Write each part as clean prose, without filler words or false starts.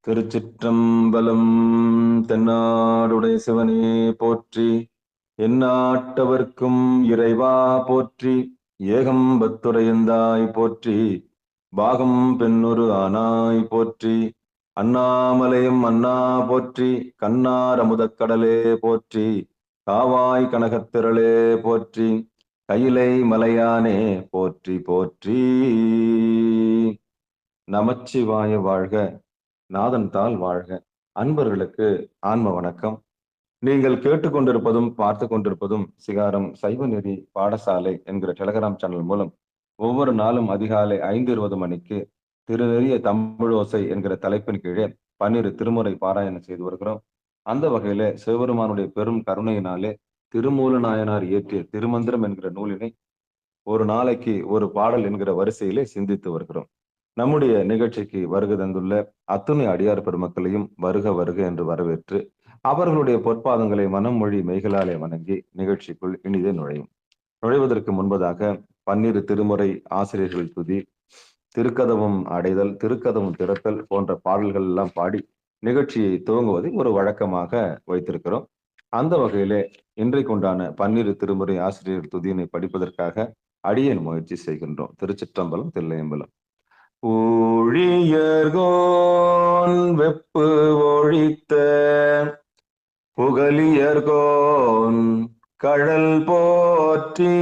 திருச்சிற்றம்பலம். தென்னாடுடைய சிவனே போற்றி, எந்நாட்டவர்க்கும் இறைவா போற்றி, ஏகம்பத்துரையந்தாய் போற்றி, பாகம் பெண்ணொரு ஆனாய் போற்றி, அண்ணாமலையும் அண்ணா போற்றி, கண்ணார் அமுதக்கடலே போற்றி, காவாய் கனகத்திரளே போற்றி, கையிலை மலையானே போற்றி போற்றி. நமச்சிவாய வாழ்க, நாதன் தாள் வாழ்க. அன்பர்களுக்கு ஆன்ம வணக்கம். நீங்கள் கேட்டுக்கொண்டிருப்பதும் பார்த்து கொண்டிருப்பதும் சிகாரம் சைவ நெறி பாடசாலை என்கிற டெலகிராம் சேனல் மூலம் ஒவ்வொரு நாளும் அதிகாலை 5:20 மணிக்கு திருநெறிய தமிழோசை என்கிற தலைப்பின் கீழே 12 திருமுறை பாராயணம் செய்து வருகிறோம். அந்த வகையில சிவபெருமானுடைய பெரும் கருணையினாலே திருமூல நாயனார் இயற்றிய திருமந்திரம் என்கிற நூலினை ஒரு நாளைக்கு ஒரு பாடல் என்கிற வரிசையிலே சிந்தித்து வருகிறோம். நம்முடைய நிகழ்ச்சிக்கு வருகை தந்துள்ள அத்துணை அடியார் பெருமக்களையும் வருக வருக என்று வரவேற்று அவர்களுடைய பொற்பாதங்களை மனம் மொழி மெய்களாலே வணங்கி நிகழ்ச்சிக்குள் இனிதே நுழைவதற்கு முன்பதாக 12 திருமுறை ஆசிரியர்கள் துதி, திருக்கதவும் அடைதல், திருக்கதவும் திறத்தல் போன்ற பாடல்கள் எல்லாம் பாடி நிகழ்ச்சியை துவங்குவதை ஒரு வழக்கமாக வைத்திருக்கிறோம். அந்த வகையிலே இன்றைக்குண்டான 12 திருமுறை ஆசிரியர் துதியினை படிப்பதற்காக அடியேன் முயற்சி செய்கின்றோம். திருச்சிற்றம்பலம், தில்லையம்பலம். ஊழியர்கோன் வெப்பு ஒழித்த புகலியர்கோன் கழல் போற்றி,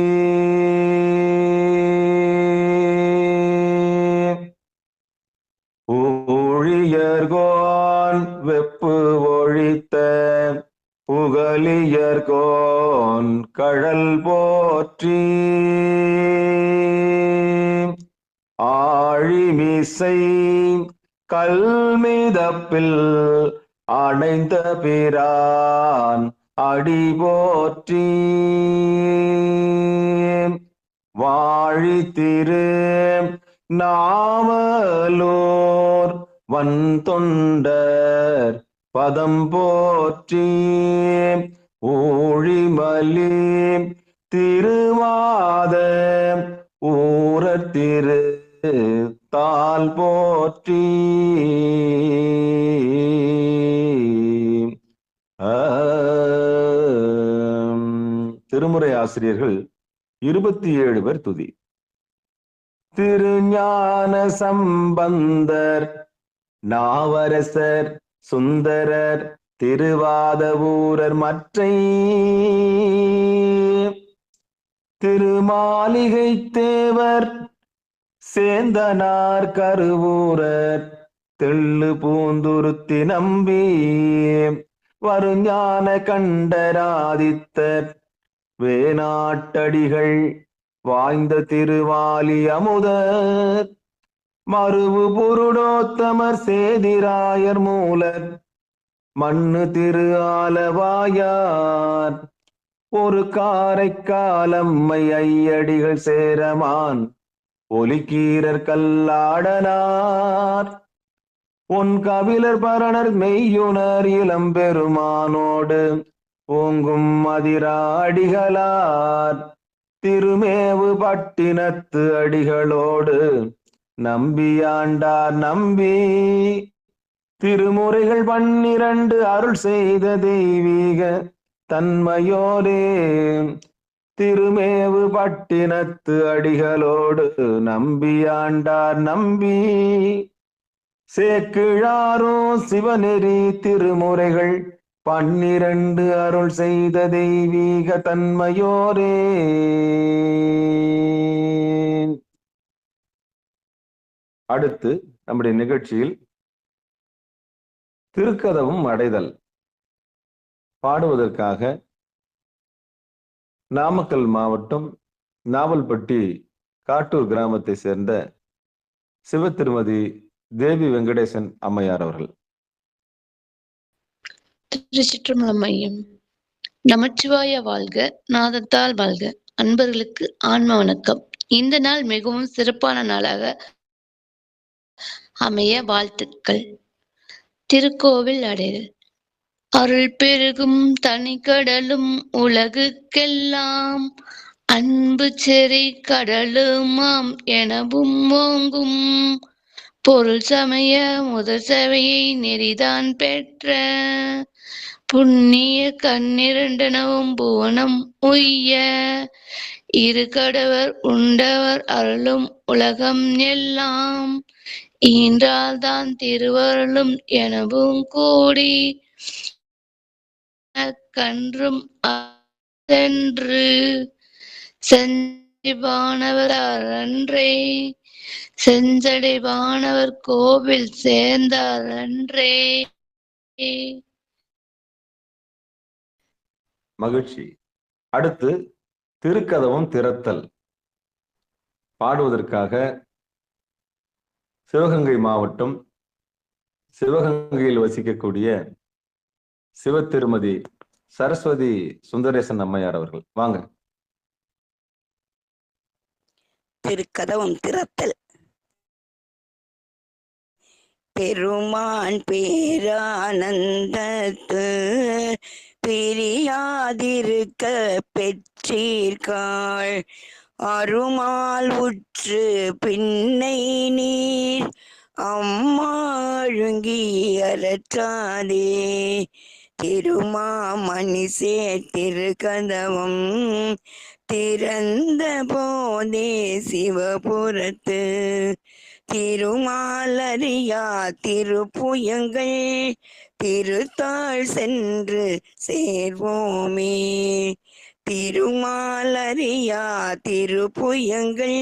ஊழியர்கோன் வெப்பு ஒழித்த புகலியர்கோன் கழல் போற்றி, ஆழிமிசை கல்மிதப்பில் அணைந்த பிரான் அடி போற்றி, வாழி திரு நாவலூர் வன்தொண்டர் பதம் போற்றி, ஊழிமலி திருவாத ஊரர் திரு தாள் போற்றி. திருமுறை ஆசிரியர்கள் 27 பேர் துதி. திருஞான சம்பந்தர், நாவரசர், சுந்தரர், திருவாதவூரர் மற்றை, திருமாளிகை தேவர், சேந்தனார் கருவூரர், தெள்ளு பூந்துருத்தி நம்பி, வருஞான கண்டராதித்தர், வேணாட்டடிகள், வாய்ந்த திருவாலி அமுதர், மருவு புருடோத்தமர், சேதிராயர் மூலர், மண்ணு திரு ஆலவாயார், ஒரு காரைக்காலம்மை ஐயடிகள் சேரமான், ஒலிக்கீரர் கல்லாடனார், உன் கபிலர் பரணர் மெய்யுணர் இளம்பெருமானோடு ஓங்கும் மதிரா அடிகளார், திருமேவு பட்டினத்து அடிகளோடு நம்பியாண்டார் நம்பி, திருமுறைகள் 12 அருள் செய்த தெய்வீக தன்மையோரே, திருமேவு பட்டினத்து அடிகளோடு நம்பியாண்டார் நம்பி, சேக்கிழாரோ சிவநெறி திருமுறைகள் 12 அருள் செய்த தெய்வீக தன்மையோரே. அடுத்து நம்முடைய நிகழ்ச்சியில் திருக்கதவும் அடைதல் பாடுவதற்காக நாமக்கல் மாவட்டம் நாவல்பட்டி காட்டூர் கிராமத்தை சேர்ந்த சிவ திருமதி தேவி வெங்கடேசன் அம்மையார் அவர்கள். திருச்சிற்றம்பலம் ஐயம். நமச்சிவாய வாழ்க, நாதத்தால் வாழ்க. அன்பர்களுக்கு ஆன்ம வணக்கம். இந்த நாள் மிகவும் சிறப்பான நாளாக அமைய வாழ்த்துக்கள். திருக்கோவில் அடைதல். அருள் பெருகும் தனிக்கடலும் உலகுக்கெல்லாம் அன்பு செறி கடலுமாம் எனவும் ஓங்கும் பொருள் சமய முதல் சேவையை நெறிதான் பெற்ற புண்ணிய கண்ணிரண்டனவும் புவனம் உய்ய இரு கடவர் உண்டவர் அருளும் உலகம் எல்லாம் ஈன்றால்தான் திருவருளும் எனவும் கூடி கன்றும் சென்று செஞ்சடைவானவர் அன்றே செஞ்சடைவானவர் கோவில் சேர்ந்தார் அன்றே. மகிழ்ச்சி. அடுத்து திருக்கதவம் திறத்தல். பாடுவதற்காக சிவகங்கை மாவட்டம் சிவகங்கையில் வசிக்கக்கூடிய சிவத்திருமதி சரஸ்வதி சுந்தரேசன் அம்மையார் அவர்கள் வாங்க. திருக்கதவம் திறத்தல். பெருமான் பேரானந்தத்து பிரியாதிருக்க பெற்றீர்காள் அருமால் உற்று பின்னை நீர் அம்மாழுங்கி அறற்றாதே திருமாமணிசே திருக்கதவம் திறந்த போதே சிவபுரத்து திருமாலறியா திருப்புயங்கள் திருத்தாள் சென்று சேர்வோமே திருமாலறியா திருப்புயங்கள்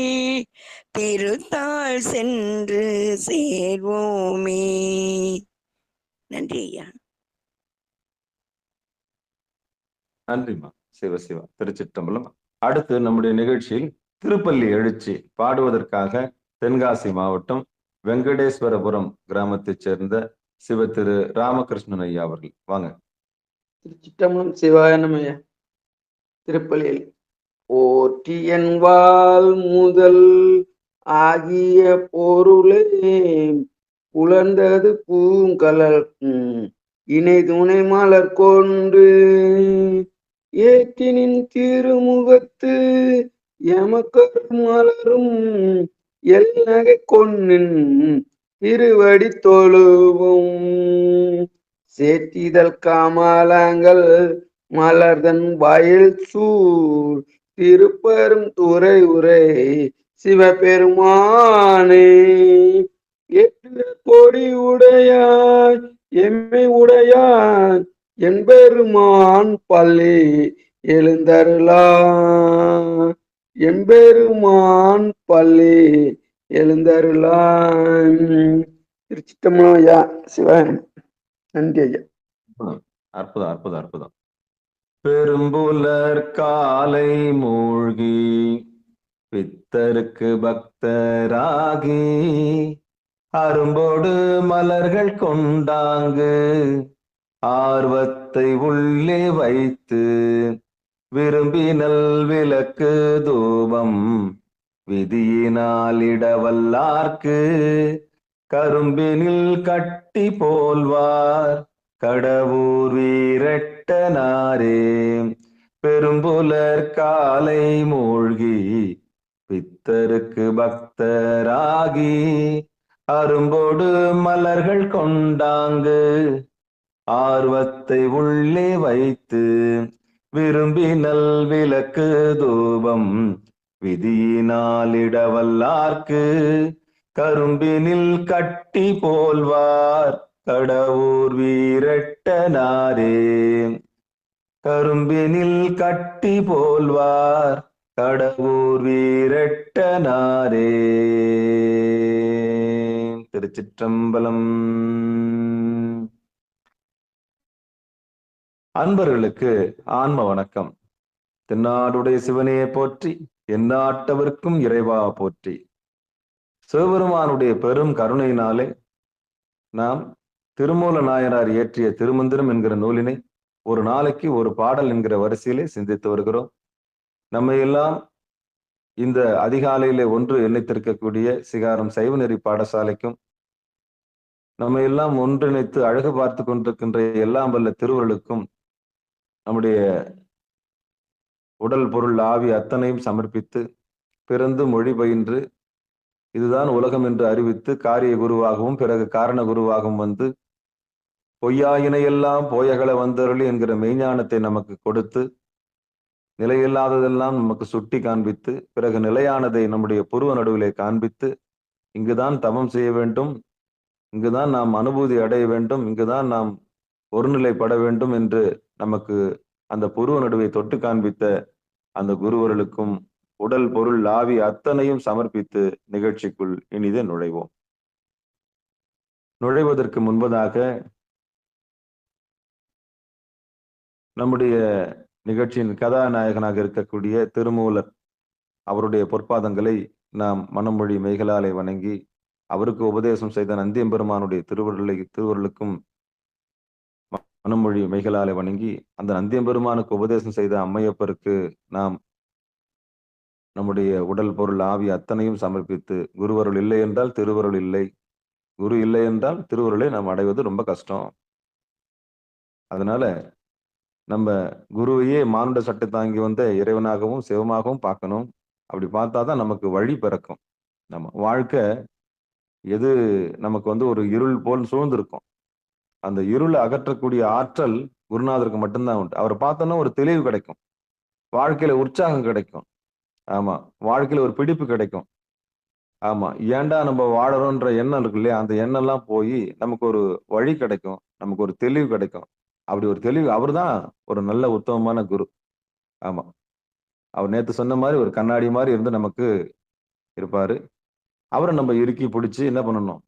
திருத்தாள் சென்று சேர்வோமே. நன்றி ஐயா. நன்றிமா. சிவசிவா. திருச்சிற்றம்பலம். அடுத்து நம்முடைய நிகழ்ச்சியில் திருப்பள்ளி எழுச்சி பாடுவதற்காக தென்காசி மாவட்டம் வெங்கடேஸ்வரபுரம் கிராமத்தைச் சேர்ந்த சிவ திரு ராமகிருஷ்ணன் ஐயா அவர்கள் வாங்க. திருச்சிற்றம்பலம். சிவாய நமய. திருப்பள்ளியில் போற்றியன் வாழ் முதல் ஆகிய பொருளே புலர்ந்தது பூங்கலல் இணை துணை மலர் கொண்டு ஏற்றினின் திருமுகத்து எமக்கரு மலரும் எல்நகை கொன்னின் திருவடி தொழுவும் சேற்றிதழ் கமலங்கள் மலர்தன் வயல் சூழ் திருப்பெரும் துறை உரை சிவபெருமானே ஏற்ற கொடி உடையாய் எம்மை உடையான் என்பெருமான் பள்ளி எழுந்தருளா எம்பெருமான் பள்ளி எழுந்தருளா. திருச்சிற்றம்பலம் ஐயா. சிவன். நன்றி ஐயா. அற்புதம் அற்புதம் அற்புதம். பெரும்புலர் காலை மூழ்கி பித்தருக்கு பக்தராகி அரும்போடு மலர்கள் கொண்டாங்கு ஆர்வத்தை உள்ளே வைத்து விரும்பினல் விளக்கு தூபம் விதியினால் இடவல்லார்க்கு கரும்பினில் கட்டி போல்வார் கடவுர் வீரட்டனாரே. பெரும்புலர் காலை மூழ்கி பித்தருக்கு பக்தராகி அரும்போடு மலர்கள் கொண்டாங்கு ஆர்வத்தை உள்ளே வைத்து விரும்பினல் விளக்கு தூபம் விதியினால் இடவல்லார்க்கு கரும்பினில் கட்டி போல்வார் கடவுர் வீரட்டனாரே. கரும்பினில் கட்டி போல்வார் கடவுர் வீரட்டனாரே. திருச்சிற்றம்பலம். அன்பர்களுக்கு ஆன்ம வணக்கம். தென்னாடுடைய சிவனையை போற்றி எந்நாட்டவர்க்கும் இறைவா போற்றி. சிவபெருமானுடைய பெரும் கருணையினாலே நாம் திருமூல நாயனார் இயற்றிய திருமந்திரம் என்கிற நூலினை ஒரு நாளைக்கு ஒரு பாடல் என்கிற வரிசையிலே சிந்தித்து வருகிறோம். நம்ம எல்லாம் இந்த அதிகாலையிலே ஒன்று எண்ணித்திருக்கக்கூடிய சிகாரம் சைவநெறி பாடசாலைக்கும் நம்ம எல்லாம் ஒன்றிணைத்து அழகு பார்த்து கொண்டிருக்கின்ற எல்லாம் வல்ல திருவருளுக்கும் நம்முடைய உடல் பொருள் ஆவி அத்தனையும் சமர்ப்பித்து பிறந்து மொழி பயின்று இதுதான் உலகம் என்று அறிவித்து காரிய குருவாகவும் பிறகு காரண குருவாகவும் வந்து பொய்யாயினையெல்லாம் போயகல வந்தருளி என்கிற மெய்ஞானத்தை நமக்கு கொடுத்து நிலையில்லாததெல்லாம் நமக்கு சுட்டி காண்பித்து பிறகு நிலையானதை நம்முடைய புருவ நடுவிலே காண்பித்து இங்குதான் தவம் செய்ய வேண்டும், இங்குதான் நாம் அனுபூதி அடைய வேண்டும், இங்குதான் நாம் ஒருநிலைப்பட வேண்டும் என்று நமக்கு அந்த புருவ நடுவை தொட்டு காண்பித்த அந்த குருவர்களுக்கும் உடல் பொருள் ஆவி அத்தனையும் சமர்ப்பித்து நிகழ்ச்சிக்குள் இனிதே நுழைவோம். நுழைவதற்கு முன்பதாக நம்முடைய நிகழ்ச்சியின் கதாநாயகனாக இருக்கக்கூடிய திருமூலர் அவருடைய பொற்பாதங்களை நாம் மனமொழி மெய்களாலே வணங்கி அவருக்கு உபதேசம் செய்த நந்தியம்பெருமானுடைய திருவருளுக்கும் மனமொழி மெய்களாலே வணங்கி அந்த நந்தியம்பெருமானுக்கு உபதேசம் செய்த அம்மையப்பருக்கு நாம் நம்முடைய உடல் பொருள் ஆவி அத்தனையும் சமர்ப்பித்து குருவருள் இல்லை என்றால் திருவருள் இல்லை, குரு இல்லை என்றால் திருவருளை நாம் அடைவது ரொம்ப கஷ்டம். அதனால நம்ம குருவையே மானுட சட்டை தாங்கி வந்த இறைவனாகவும் சிவமாகவும் பார்க்கணும். அப்படி பார்த்தாதான் நமக்கு வழி பிறக்கும். நம்ம வாழ்க்கை எது நமக்கு ஒரு இருள் போல் சூழ்ந்திருக்கும். அந்த இருளை அகற்றக்கூடிய ஆற்றல் குருநாதருக்கு மட்டும்தான் உண்டு. அவரை பார்த்தோன்னா ஒரு தெளிவு கிடைக்கும், வாழ்க்கையில உற்சாகம் கிடைக்கும், ஆமா வாழ்க்கையில ஒரு பிடிப்பு கிடைக்கும். ஆமா ஏன்டா நம்ம வாழறோன்ற எண்ணம் இருக்கு இல்லையா, அந்த எண்ணம் எல்லாம் போய் நமக்கு ஒரு வழி கிடைக்கும், நமக்கு ஒரு தெளிவு கிடைக்கும். அப்படி ஒரு தெளிவு அவர் தான் ஒரு நல்ல உத்தமமான குரு. ஆமா அவர் நேத்து சொன்ன மாதிரி ஒரு கண்ணாடி மாதிரி இருந்து நமக்கு இருப்பாரு. அவரை நம்ம இறுக்கி பிடிச்சி என்ன பண்ணணும்,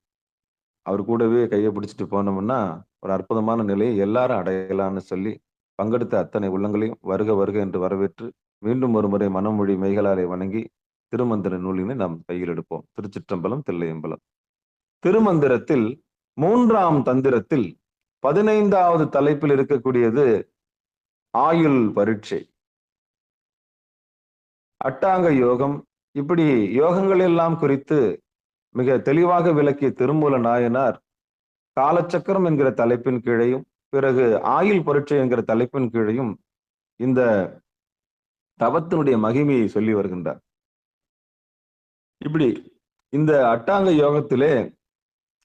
அவர் கூடவே கையை பிடிச்சிட்டு போனோம்னா ஒரு அற்புதமான நிலையை எல்லாரும் அடையலாம்னு சொல்லி பங்கெடுத்த அத்தனை உள்ளங்களையும் வருக வருக என்று வரவேற்று மீண்டும் ஒரு முறை மனமொழி மெய்களாலே வணங்கி திருமந்திர நூலினை நாம் கையில் எடுப்போம். திருச்சிற்றம்பலம் தில்லையம்பலம். திருமந்திரத்தில் 3ஆம் தந்திரத்தில் 15வது தலைப்பில் இருக்கக்கூடியது ஆயுள் பரீட்சை, அட்டாங்க யோகம். இப்படி யோகங்கள் எல்லாம் குறித்து மிக தெளிவாக விளக்கிய திருமூல நாயனார் காலச்சக்கரம் என்கிற தலைப்பின் கீழையும் பிறகு ஆயுள் பரீட்சை என்கிற தலைப்பின் கீழையும் இந்த தவத்தினுடைய மகிமையை சொல்லி வருகின்றார். இப்படி இந்த அட்டாங்க யோகத்திலே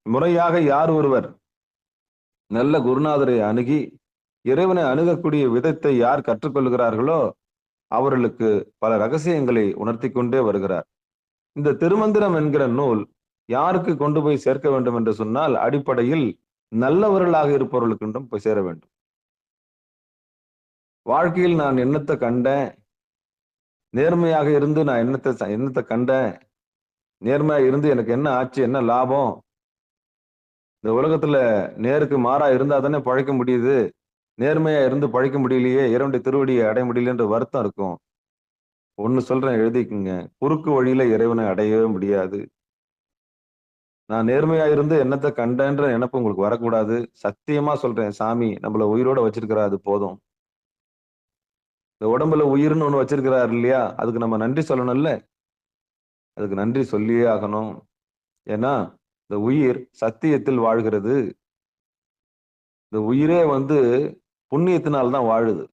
முறையாக யார் ஒருவர் நல்ல குருநாதரை அணுகி இறைவனை அணுகக்கூடிய விதத்தை யார் கற்றுக்கொள்கிறார்களோ அவர்களுக்கு பல ரகசியங்களை உணர்த்தி கொண்டே வருகிறார். இந்த திருமந்திரம் என்கிற நூல் யாருக்கு கொண்டு போய் சேர்க்க வேண்டும் என்று சொன்னால் அடிப்படையில் நல்லவர்களாக இருப்பவர்களுக்கு போய் சேர வேண்டும். வாழ்க்கையில் நான் என்னத்தை கண்டேன், நேர்மையாக இருந்து நான் என்னத்தை கண்டேன், நேர்மையா இருந்து எனக்கு என்ன ஆச்சு, என்ன லாபம், இந்த உலகத்துல நேருக்கு மாறா இருந்தா தானே பழைக்க முடியுது, நேர்மையா இருந்து பழைக்க முடியலையே, இறைவனுடைய திருவடியை அடைய முடியலன்ற வருத்தம் இருக்கும். ஒண்ணு சொல்றேன், எழுதிக்குங்க, குறுக்கு வழியில இறைவனை அடையவே முடியாது. நான் நேர்மையா இருந்து என்னத்தை கண்டேன்ற நினைப்பு உங்களுக்கு வரக்கூடாது. சத்தியமா சொல்றேன், சாமி நம்மள உயிரோட வச்சிருக்கிறார், அது போதும். இந்த உடம்புல உயிர்னு ஒண்ணு வச்சிருக்கிறார் இல்லையா, அதுக்கு நம்ம நன்றி சொல்லணும்ல, அதுக்கு நன்றி சொல்லியே ஆகணும். ஏன்னா இந்த உயிர் சத்தியத்தில் வாழ்கிறது. இந்த உயிரே புண்ணியத்தினால்தான் வாழுது.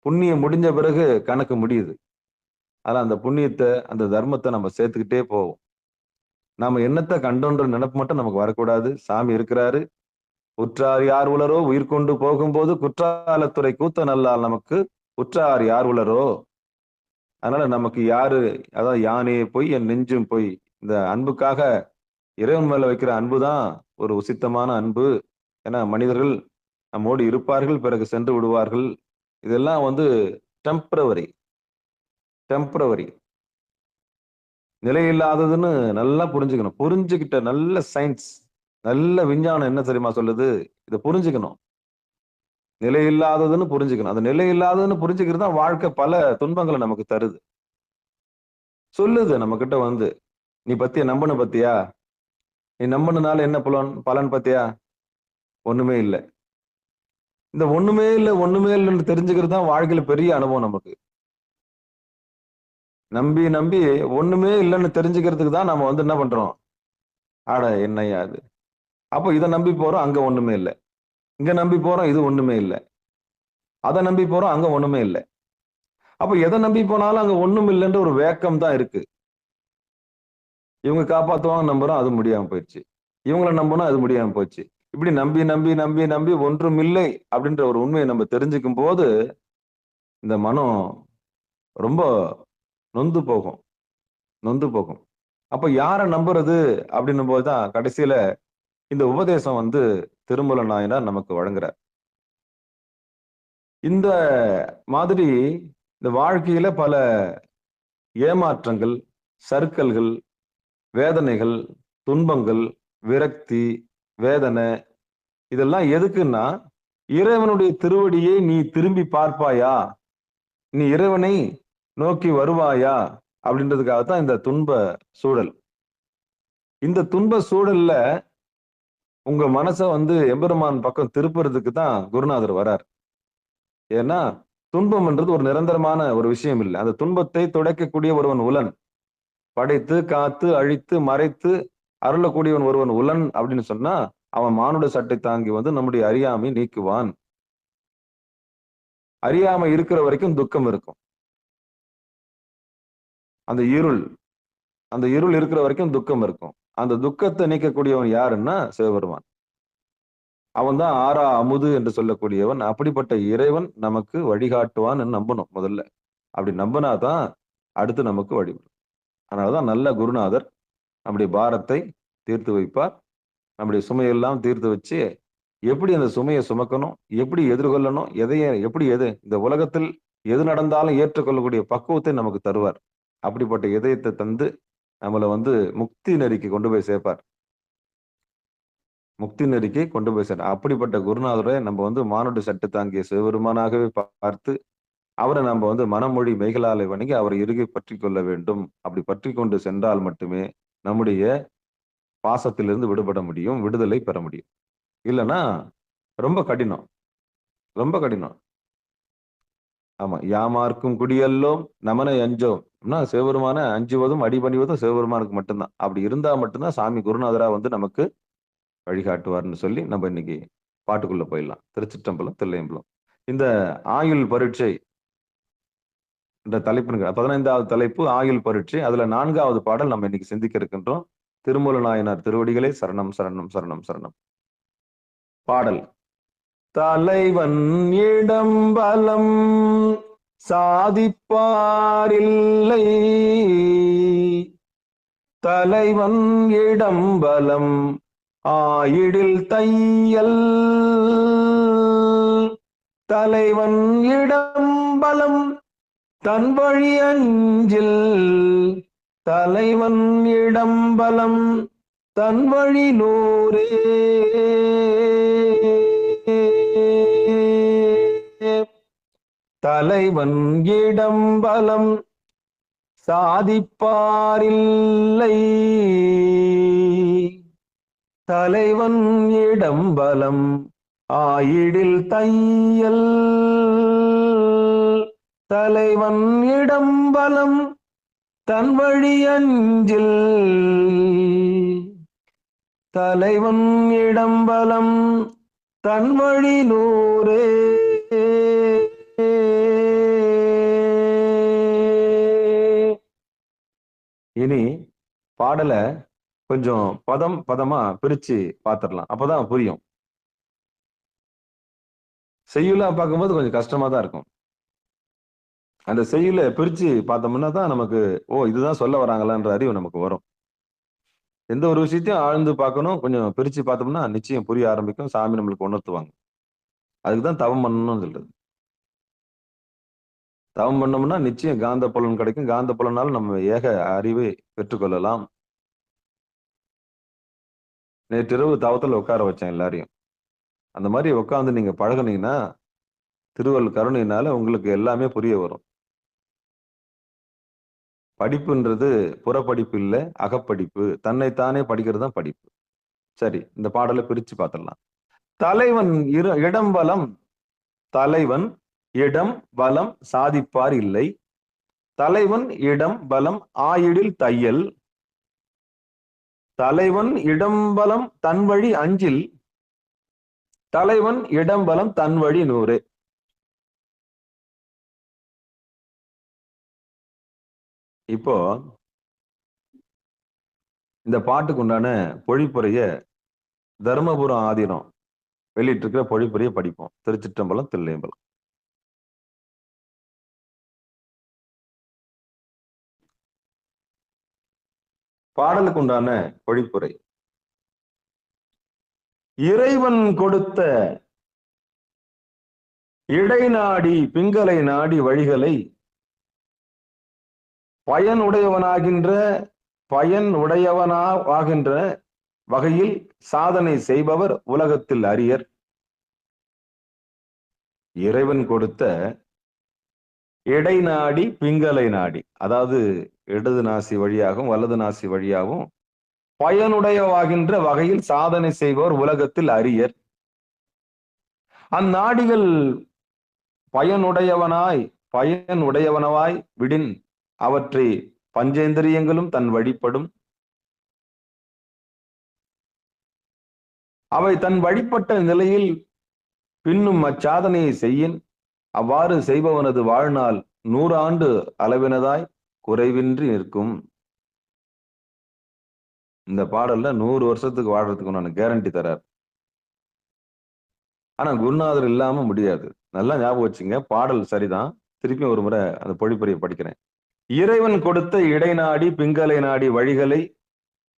புண்ணியம் முடிஞ்ச பிறகு கணக்கு முடியுது. ஆனா அந்த புண்ணியத்தை அந்த தர்மத்தை நம்ம சேர்த்துக்கிட்டே போவோம். நாம என்னத்தை கண்டோன்ற நினைப்பு மட்டும் நமக்கு வரக்கூடாது. சாமி இருக்கிறாரு, உற்றார் யார் உளரோ உயிர் கொண்டு போகும்போது குற்றாலத்துறை கூத்த நல்லால் நமக்கு உற்றார் யார் உளரோ. அதனால நமக்கு யாரு, அதாவது யானே பொய் என் நெஞ்சும் பொய், இந்த அன்புக்காக இறைவன் மேல வைக்கிற அன்புதான் ஒரு உசித்தமான அன்பு. ஏன்னா மனிதர்கள் நம்மோடு இருப்பார்கள், பிறகு சென்று விடுவார்கள். இதெல்லாம் டெம்பரவரி நிலையில்லாததுன்னு நல்லா புரிஞ்சுக்கணும். புரிஞ்சுக்கிட்ட நல்ல சயின்ஸ், நல்ல விஞ்ஞானம் என்ன தெரியுமா சொல்லுது, இதை புரிஞ்சுக்கணும். நிலையில்லாததுன்னு புரிஞ்சுக்கணும். அந்த நிலையில்லாததுன்னு புரிஞ்சுக்கிறது தான் வாழ்க்கை பல துன்பங்களை நமக்கு தருது. சொல்லுது நம்ம கிட்ட நீ பத்தியா நம்பன பத்தியா, நீ நம்பினால என்ன பலன் பத்தியா, ஒண்ணுமே இல்லை. இந்த ஒண்ணுமே இல்லைன்னு தெரிஞ்சுக்கிறது தான் வாழ்க்கையில பெரிய அனுபவம் நமக்கு. நம்பி நம்பி ஒண்ணுமே இல்லைன்னு தெரிஞ்சுக்கிறதுக்கு தான் நம்ம என்ன பண்றோம், ஆட என்னையா அது, அப்போ இதை நம்பி போறோம், அங்க ஒண்ணுமே இல்லை. இங்க நம்பி போறோம், இது ஒண்ணுமே இல்லை. அதை நம்பி போறோம், அங்க ஒண்ணுமே இல்லை. அப்ப எதை நம்பி போனாலும் அங்க ஒண்ணும் இல்லைன்ற ஒரு வேக்கம் தான் இருக்கு. இவங்க காப்பாத்துவாங்க நம்புறோம், அது முடியாம போயிடுச்சு. இவங்களை நம்பணும், அது முடியாம போச்சு. இப்படி நம்பி நம்பி நம்பி நம்பி ஒன்றும் இல்லை அப்படின்ற ஒரு உண்மையை நம்ம தெரிஞ்சுக்கும் போது இந்த மனம் ரொம்ப நொந்து போகும், நொந்து போகும். அப்ப யாரை நம்புறது அப்படின்னும் போதுதான் கடைசியில இந்த உபதேசம் திருமூல நாயனார் நமக்கு வழங்குறார். இந்த மாதிரி இந்த வாழ்க்கையில பல ஏமாற்றங்கள், சறுக்கல்கள், வேதனைகள், துன்பங்கள், விரக்தி, வேதனை இதெல்லாம் எதுக்குன்னா, இறைவனுடைய திருவடியை நீ திரும்பி பார்ப்பாயா, நீ இறைவனை நோக்கி வருவாயா அப்படின்றதுக்காகத்தான் இந்த துன்ப சூழல். இந்த துன்ப சூழல்ல உங்க மனசை எம்பெருமான் பக்கம் திருப்புறதுக்கு தான் குருநாதர் வரார். ஏன்னா துன்பம்ன்றது ஒரு நிரந்தரமான ஒரு விஷயம் இல்லை. அந்த துன்பத்தை துடைக்கக்கூடிய ஒருவன் உலன், படைத்து காத்து அழித்து மறைத்து அருளக்கூடியவன் ஒருவன் உலன் அப்படின்னு சொன்னா அவன் மானுட சட்டை தாங்கி நம்முடைய அறியாமை நீக்குவான். அறியாமை இருக்கிற வரைக்கும் துக்கம் இருக்கும். அந்த இருள் இருக்கிற வரைக்கும் துக்கம் இருக்கும். அந்த துக்கத்தை நீக்கக்கூடியவன் யாருன்னா சிவபெருமான். அவன் தான் ஆறா அமுது என்று சொல்லக்கூடியவன். அப்படிப்பட்ட இறைவன் நமக்கு வழிகாட்டுவான்னு நம்பணும் முதல்ல. அப்படி நம்பினாதான் அடுத்து நமக்கு வழிபடும். அதனாலதான் நல்ல குருநாதர் நம்முடைய பாரத்தை தீர்த்து வைப்பார். நம்முடைய சுமையெல்லாம் தீர்த்து வச்சு எப்படி அந்த சுமையை சுமக்கணும், எப்படி எதிர்கொள்ளணும், இந்த உலகத்தில் எது நடந்தாலும் ஏற்றுக்கொள்ளக்கூடிய பக்குவத்தை நமக்கு தருவார். அப்படிப்பட்ட இதயத்தை தந்து நம்மளை முக்தி நெறிக்கு கொண்டு போய் சேர்ப்பார். முக்தி நெறிக்கு கொண்டு போய் சேர்ப்பார். அப்படிப்பட்ட குருநாதரை நம்ம மானுட சட்டை தாங்கிய சிவபெருமானாகவே பார்த்து அவரை நம்ம மனமொழி மெய்களாலை வணங்கி அவரை இறுகி பற்றி கொள்ள வேண்டும். அப்படி பற்றி கொண்டு சென்றால் மட்டுமே நம்முடைய பாசத்திலிருந்து விடுபட முடியும், விடுதலை பெற முடியும். இல்லைன்னா ரொம்ப கடினம், ரொம்ப கடினம். ஆமா, யாமார்க்கும் குடியல்லோம் நமனை அஞ்சோம். சிவபெருமான அஞ்சுவதும் அடிபணிவதும் சிவபெருமானுக்கு மட்டும்தான். அப்படி இருந்தா மட்டும்தான் சாமி குருநாதரா நமக்கு வழிகாட்டுவார்னு சொல்லி நம்ம இன்னைக்கு பாட்டுக்குள்ள போயிடலாம். திருச்சிற்றம்பலம், தில்லையம்பலம். இந்த ஆயுள் பரீட்சை என்ற தலைப்பு 15வது தலைப்பு ஆயுள் பரீட்சை. அதுல 4வது பாடல் நம்ம இன்னைக்கு சிந்திக்க இருக்கின்றோம். திருமூல நாயனார் திருவடிகளே சரணம் சரணம் சரணம் சரணம். பாடல்: தலைவன் இடம்பலம் சாதிப்பாரில்லை, தலைவன் இடம்பலம் ஆயிடில் தையல், தலைவன் இடம்பலம் தன் வழி அஞ்சில், தலைவன் இடம்பலம் தன் வழி நூறே. தலைவன் இடம்பலம் சாதிப்பாரில்லை, தலைவன் இடம்பலம் ஆயிடில் தையல், தலைவன் இடம்பலம் தன் வழி அஞ்சில், தலைவன் இடம்பலம் தன் வழி நூறே. இனி பாடலை கொஞ்சம் பதமா பிரிச்சு பார்த்துடலாம், அப்பதான் புரியும். செய்யுளா பார்க்கும்போது கொஞ்சம் கஷ்டமா தான் இருக்கும். அந்த செய்யுளை பிரிச்சு பார்த்தோம்னா தான் நமக்கு இதுதான் சொல்ல வராங்களான்ற அறிவு நமக்கு வரும். எந்த ஒரு விஷயத்தையும் ஆழ்ந்து பார்க்கணும், கொஞ்சம் பிரிச்சு பார்த்தோம்னா நிச்சயம் புரிய ஆரம்பிக்கும். சாமி நம்மளுக்கு உணர்த்துவாங்க. அதுக்குதான் தவம் பண்ணணும்னு சொல்றது. தவம் பண்ணோம்னா நிச்சயம் காந்த புலன் கிடைக்கும். காந்த புலனால நம்ம ஏக அறிவை பெற்றுக்கொள்ளலாம். நேற்றிரவு தவத்துல உட்கார வச்சேன் எல்லாரையும். அந்த மாதிரி உட்காந்து நீங்க பழகுனீங்கன்னா திருவள்ளுவர் கருணையினால உங்களுக்கு எல்லாமே புரிய வரும். படிப்புன்றது புறப்படிப்பு இல்லை, அகப்படிப்பு. தன்னைத்தானே படிக்கிறது தான் படிப்பு. சரி, இந்த பாடலை பிரிச்சு பார்த்துடலாம். தலைவன் இடம் பலம், தலைவன் இடம் பலம் சாதிப்பார் இல்லை, தலைவன் இடம் பலம் ஆயிடில் தையல், தலைவன் இடம்பலம் தன் வழி அஞ்சில், தலைவன் இடம்பலம் தன் வழி நூறு. இப்போ இந்த பாட்டுக்கு உண்டான பொழிப்புரைய தருமபுரம் ஆதீனம் வெளியிட்டு இருக்கிற பொழிப்புரைய படிப்போம். திருச்சிற்றம்பலம், தில்லையம்பலம். பாடலுக்கு உண்டான பொழிப்புரை. இறைவன் கொடுத்த இடைநாடி பிங்களை நாடி வழிகளை பயனுடையவனாகின்ற வகையில் சாதனை செய்பவர் உலகத்தில் அரியர். இறைவன் கொடுத்த இடைநாடி பிங்களை நாடி, அதாவது இடது நாசி வழியாகவும் வலது நாசி வழியாகவும் பயனுடையவாகின்ற வகையில் சாதனை செய்பவர் உலகத்தில் அரியர். அந்நாடிகள் பயனுடையவனாய் விடின் அவற்றை பஞ்சேந்திரியங்களும் தன் வழிபடும். அவை தன் வழிபட்ட நிலையில் பின்னும் அச்சாதனையை செய்யின். அவ்வாறு செய்பவனது வாழ்நாள் 100 ஆண்டு அளவினதாய் குறைவின்றி நிற்கும். இந்த பாடல்ல 100 வருஷத்துக்கு வாழ்றதுக்கு நான் கேரண்டி தரார். ஆனா குருநாதர் இல்லாம முடியாது. நல்லா ஞாபகம் வச்சுங்க. பாடல் சரிதான். திருப்பி ஒரு முறை அந்த பொழிப்புரையை படிக்கிறேன். இறைவன் கொடுத்த இடைநாடி பிங்களை நாடி வழிகளை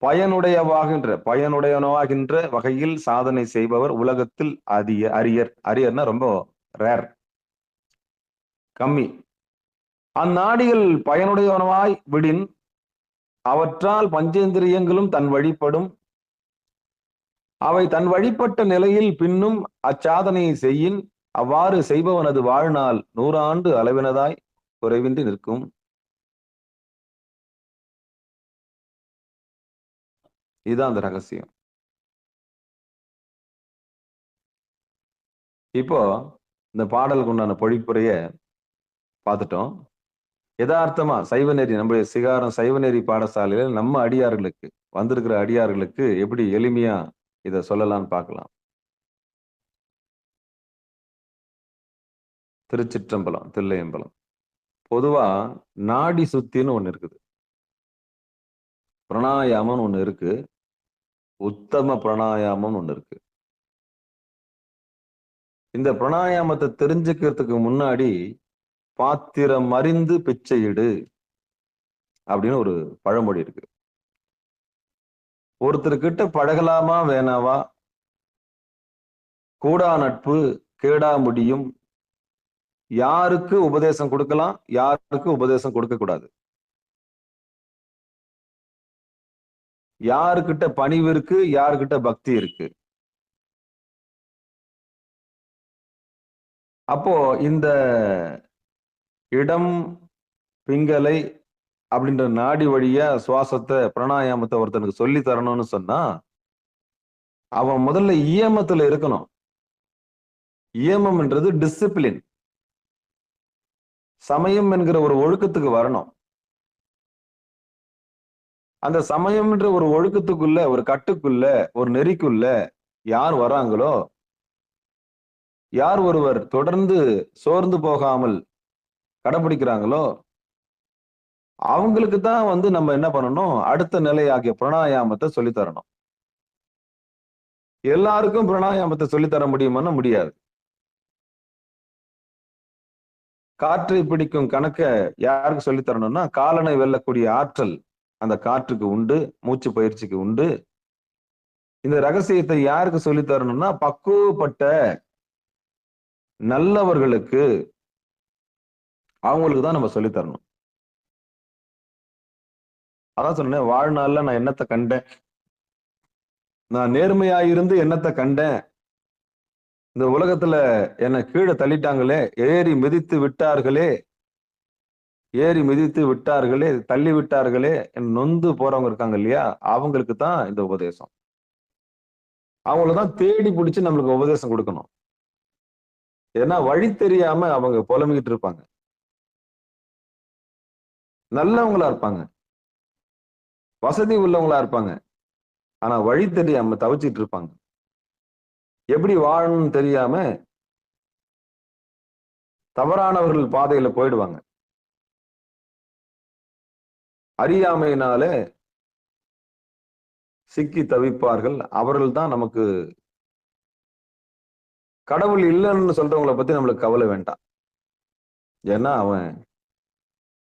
பயனுடையவனாகின்ற வகையில் சாதனை செய்பவர் உலகத்தில் அரியர். அரியர்னா ரொம்ப ரேர், கம்மி. அந்நாடிகள் பயனுடையவனாய் விடின் அவற்றால் பஞ்சேந்திரியங்களும் தன் வழிபடும். அவை தன் வழிபட்ட நிலையில் பின்னும் அச்சாதனையை செய்யின். அவ்வாறு செய்பவனது வாழ்நாள் 100 ஆண்டு அளவினதாய் குறைவின்றி நிற்கும். இதுதான் அந்த ரகசியம். இப்போ இந்த பாடலுக்கு உண்டான பொழிப்புரைய பார்த்துட்டோம். யதார்த்தமா சைவநெறி, நம்முடைய சிகாரம் சைவநெறி பாடசாலையில நம்ம அடியார்களுக்கு வந்திருக்கிற அடியார்களுக்கு எப்படி எளிமையா இதை சொல்லலாம்னு பார்க்கலாம். திருச்சிற்றம்பலம், தில்லையம்பலம். பொதுவா நாடி சுத்தின்னு ஒண்ணு இருக்குது, பிராணாயாமம் ஒண்ணு இருக்கு, உத்தம பிராணாயாமம் ஒண்ணு இருக்கு. இந்த பிராணாயாமத்தை தெரிஞ்சுக்கிறதுக்கு முன்னாடி பாத்திரம் அறிந்து பிச்சையிடு அப்படின்னு ஒரு பழமொழி இருக்கு. ஒருத்தர்கிட்ட பழகலாமா வேணாவா, கூடா நட்பு கேடா முடியும், யாருக்கு உபதேசம் கொடுக்கலாம் யாருக்கு உபதேசம் கொடுக்க கூடாது, யாருக்கிட்ட பணிவு இருக்கு யாருக்கிட்ட பக்தி இருக்கு. அப்போ இந்த இடம் பிங்களை அப்படின்ற நாடி வழியா சுவாசத்தை பிராணாயாமத்தை ஒருத்தனுக்கு சொல்லி தரணும்னு சொன்னா அவன் முதல்ல இயமத்துல இருக்கணும். இயமம்ன்றது டிசிப்ளின், சமயம் என்கிற ஒரு ஒழுக்கத்துக்கு வரணும். அந்த சமயம்ன்ற ஒரு ஒழுக்கத்துக்குள்ள, ஒரு கட்டுக்குள்ள, ஒரு நெறிக்குள்ள யார் வராங்களோ, யார் ஒருவர் தொடர்ந்து சோர்ந்து போகாமல் கடைபிடிக்கிறாங்களோ அவங்களுக்கு தான் நம்ம என்ன பண்ணணும், அடுத்த நிலை ஆகிய பிராணாயாமத்தை சொல்லித்தரணும். எல்லாருக்கும் பிராணாயாமத்தை சொல்லித்தர முடியுமான்னா முடியாது. காற்றை பிடிக்கும் கணக்க யாருக்கு சொல்லித்தரணும்னா காலனை வெல்லக்கூடிய ஆற்றல் அந்த காற்றுக்கு உண்டு, மூச்சு பயிற்சிக்கு உண்டு. இந்த ரகசியத்தை யாருக்கு சொல்லித்தரணும்னா பக்குவப்பட்ட நல்லவர்களுக்கு, அவங்களுக்கு தான் நம்ம சொல்லித்தரணும். அதான் சொன்னேன், வாழ்நாள்ல நான் என்னத்தை கண்டேன், நான் நேர்மையாயிருந்து என்னத்தை கண்டேன், இந்த உலகத்துல என்னை கீழே தள்ளிட்டாங்களே, ஏறி மிதித்து விட்டார்களே, தள்ளி விட்டார்களே, நொந்து போறவங்க இருக்காங்க இல்லையா, அவங்களுக்கு தான் இந்த உபதேசம். அவங்களதான் தேடி பிடிச்சு நம்மளுக்கு உபதேசம் கொடுக்கணும். ஏன்னா வழி தெரியாம அவங்க புலம்பிக்கிட்டு இருப்பாங்க. நல்லவங்களா இருப்பாங்க, வசதி உள்ளவங்களா இருப்பாங்க, ஆனா வழி தெரியாம தவிச்சிட்டு இருப்பாங்க. எப்படி வாழணும்னு தெரியாம தவறானவர்கள் பாதையில போயிடுவாங்க. அறியாமையினால சிக்கி தவிப்பார்கள். அவர்கள் தான் நமக்கு கடவுள் இல்லைன்னு சொல்றவங்களை பத்தி நம்மளுக்கு கவலை வேண்டாம். ஏன்னா அவன்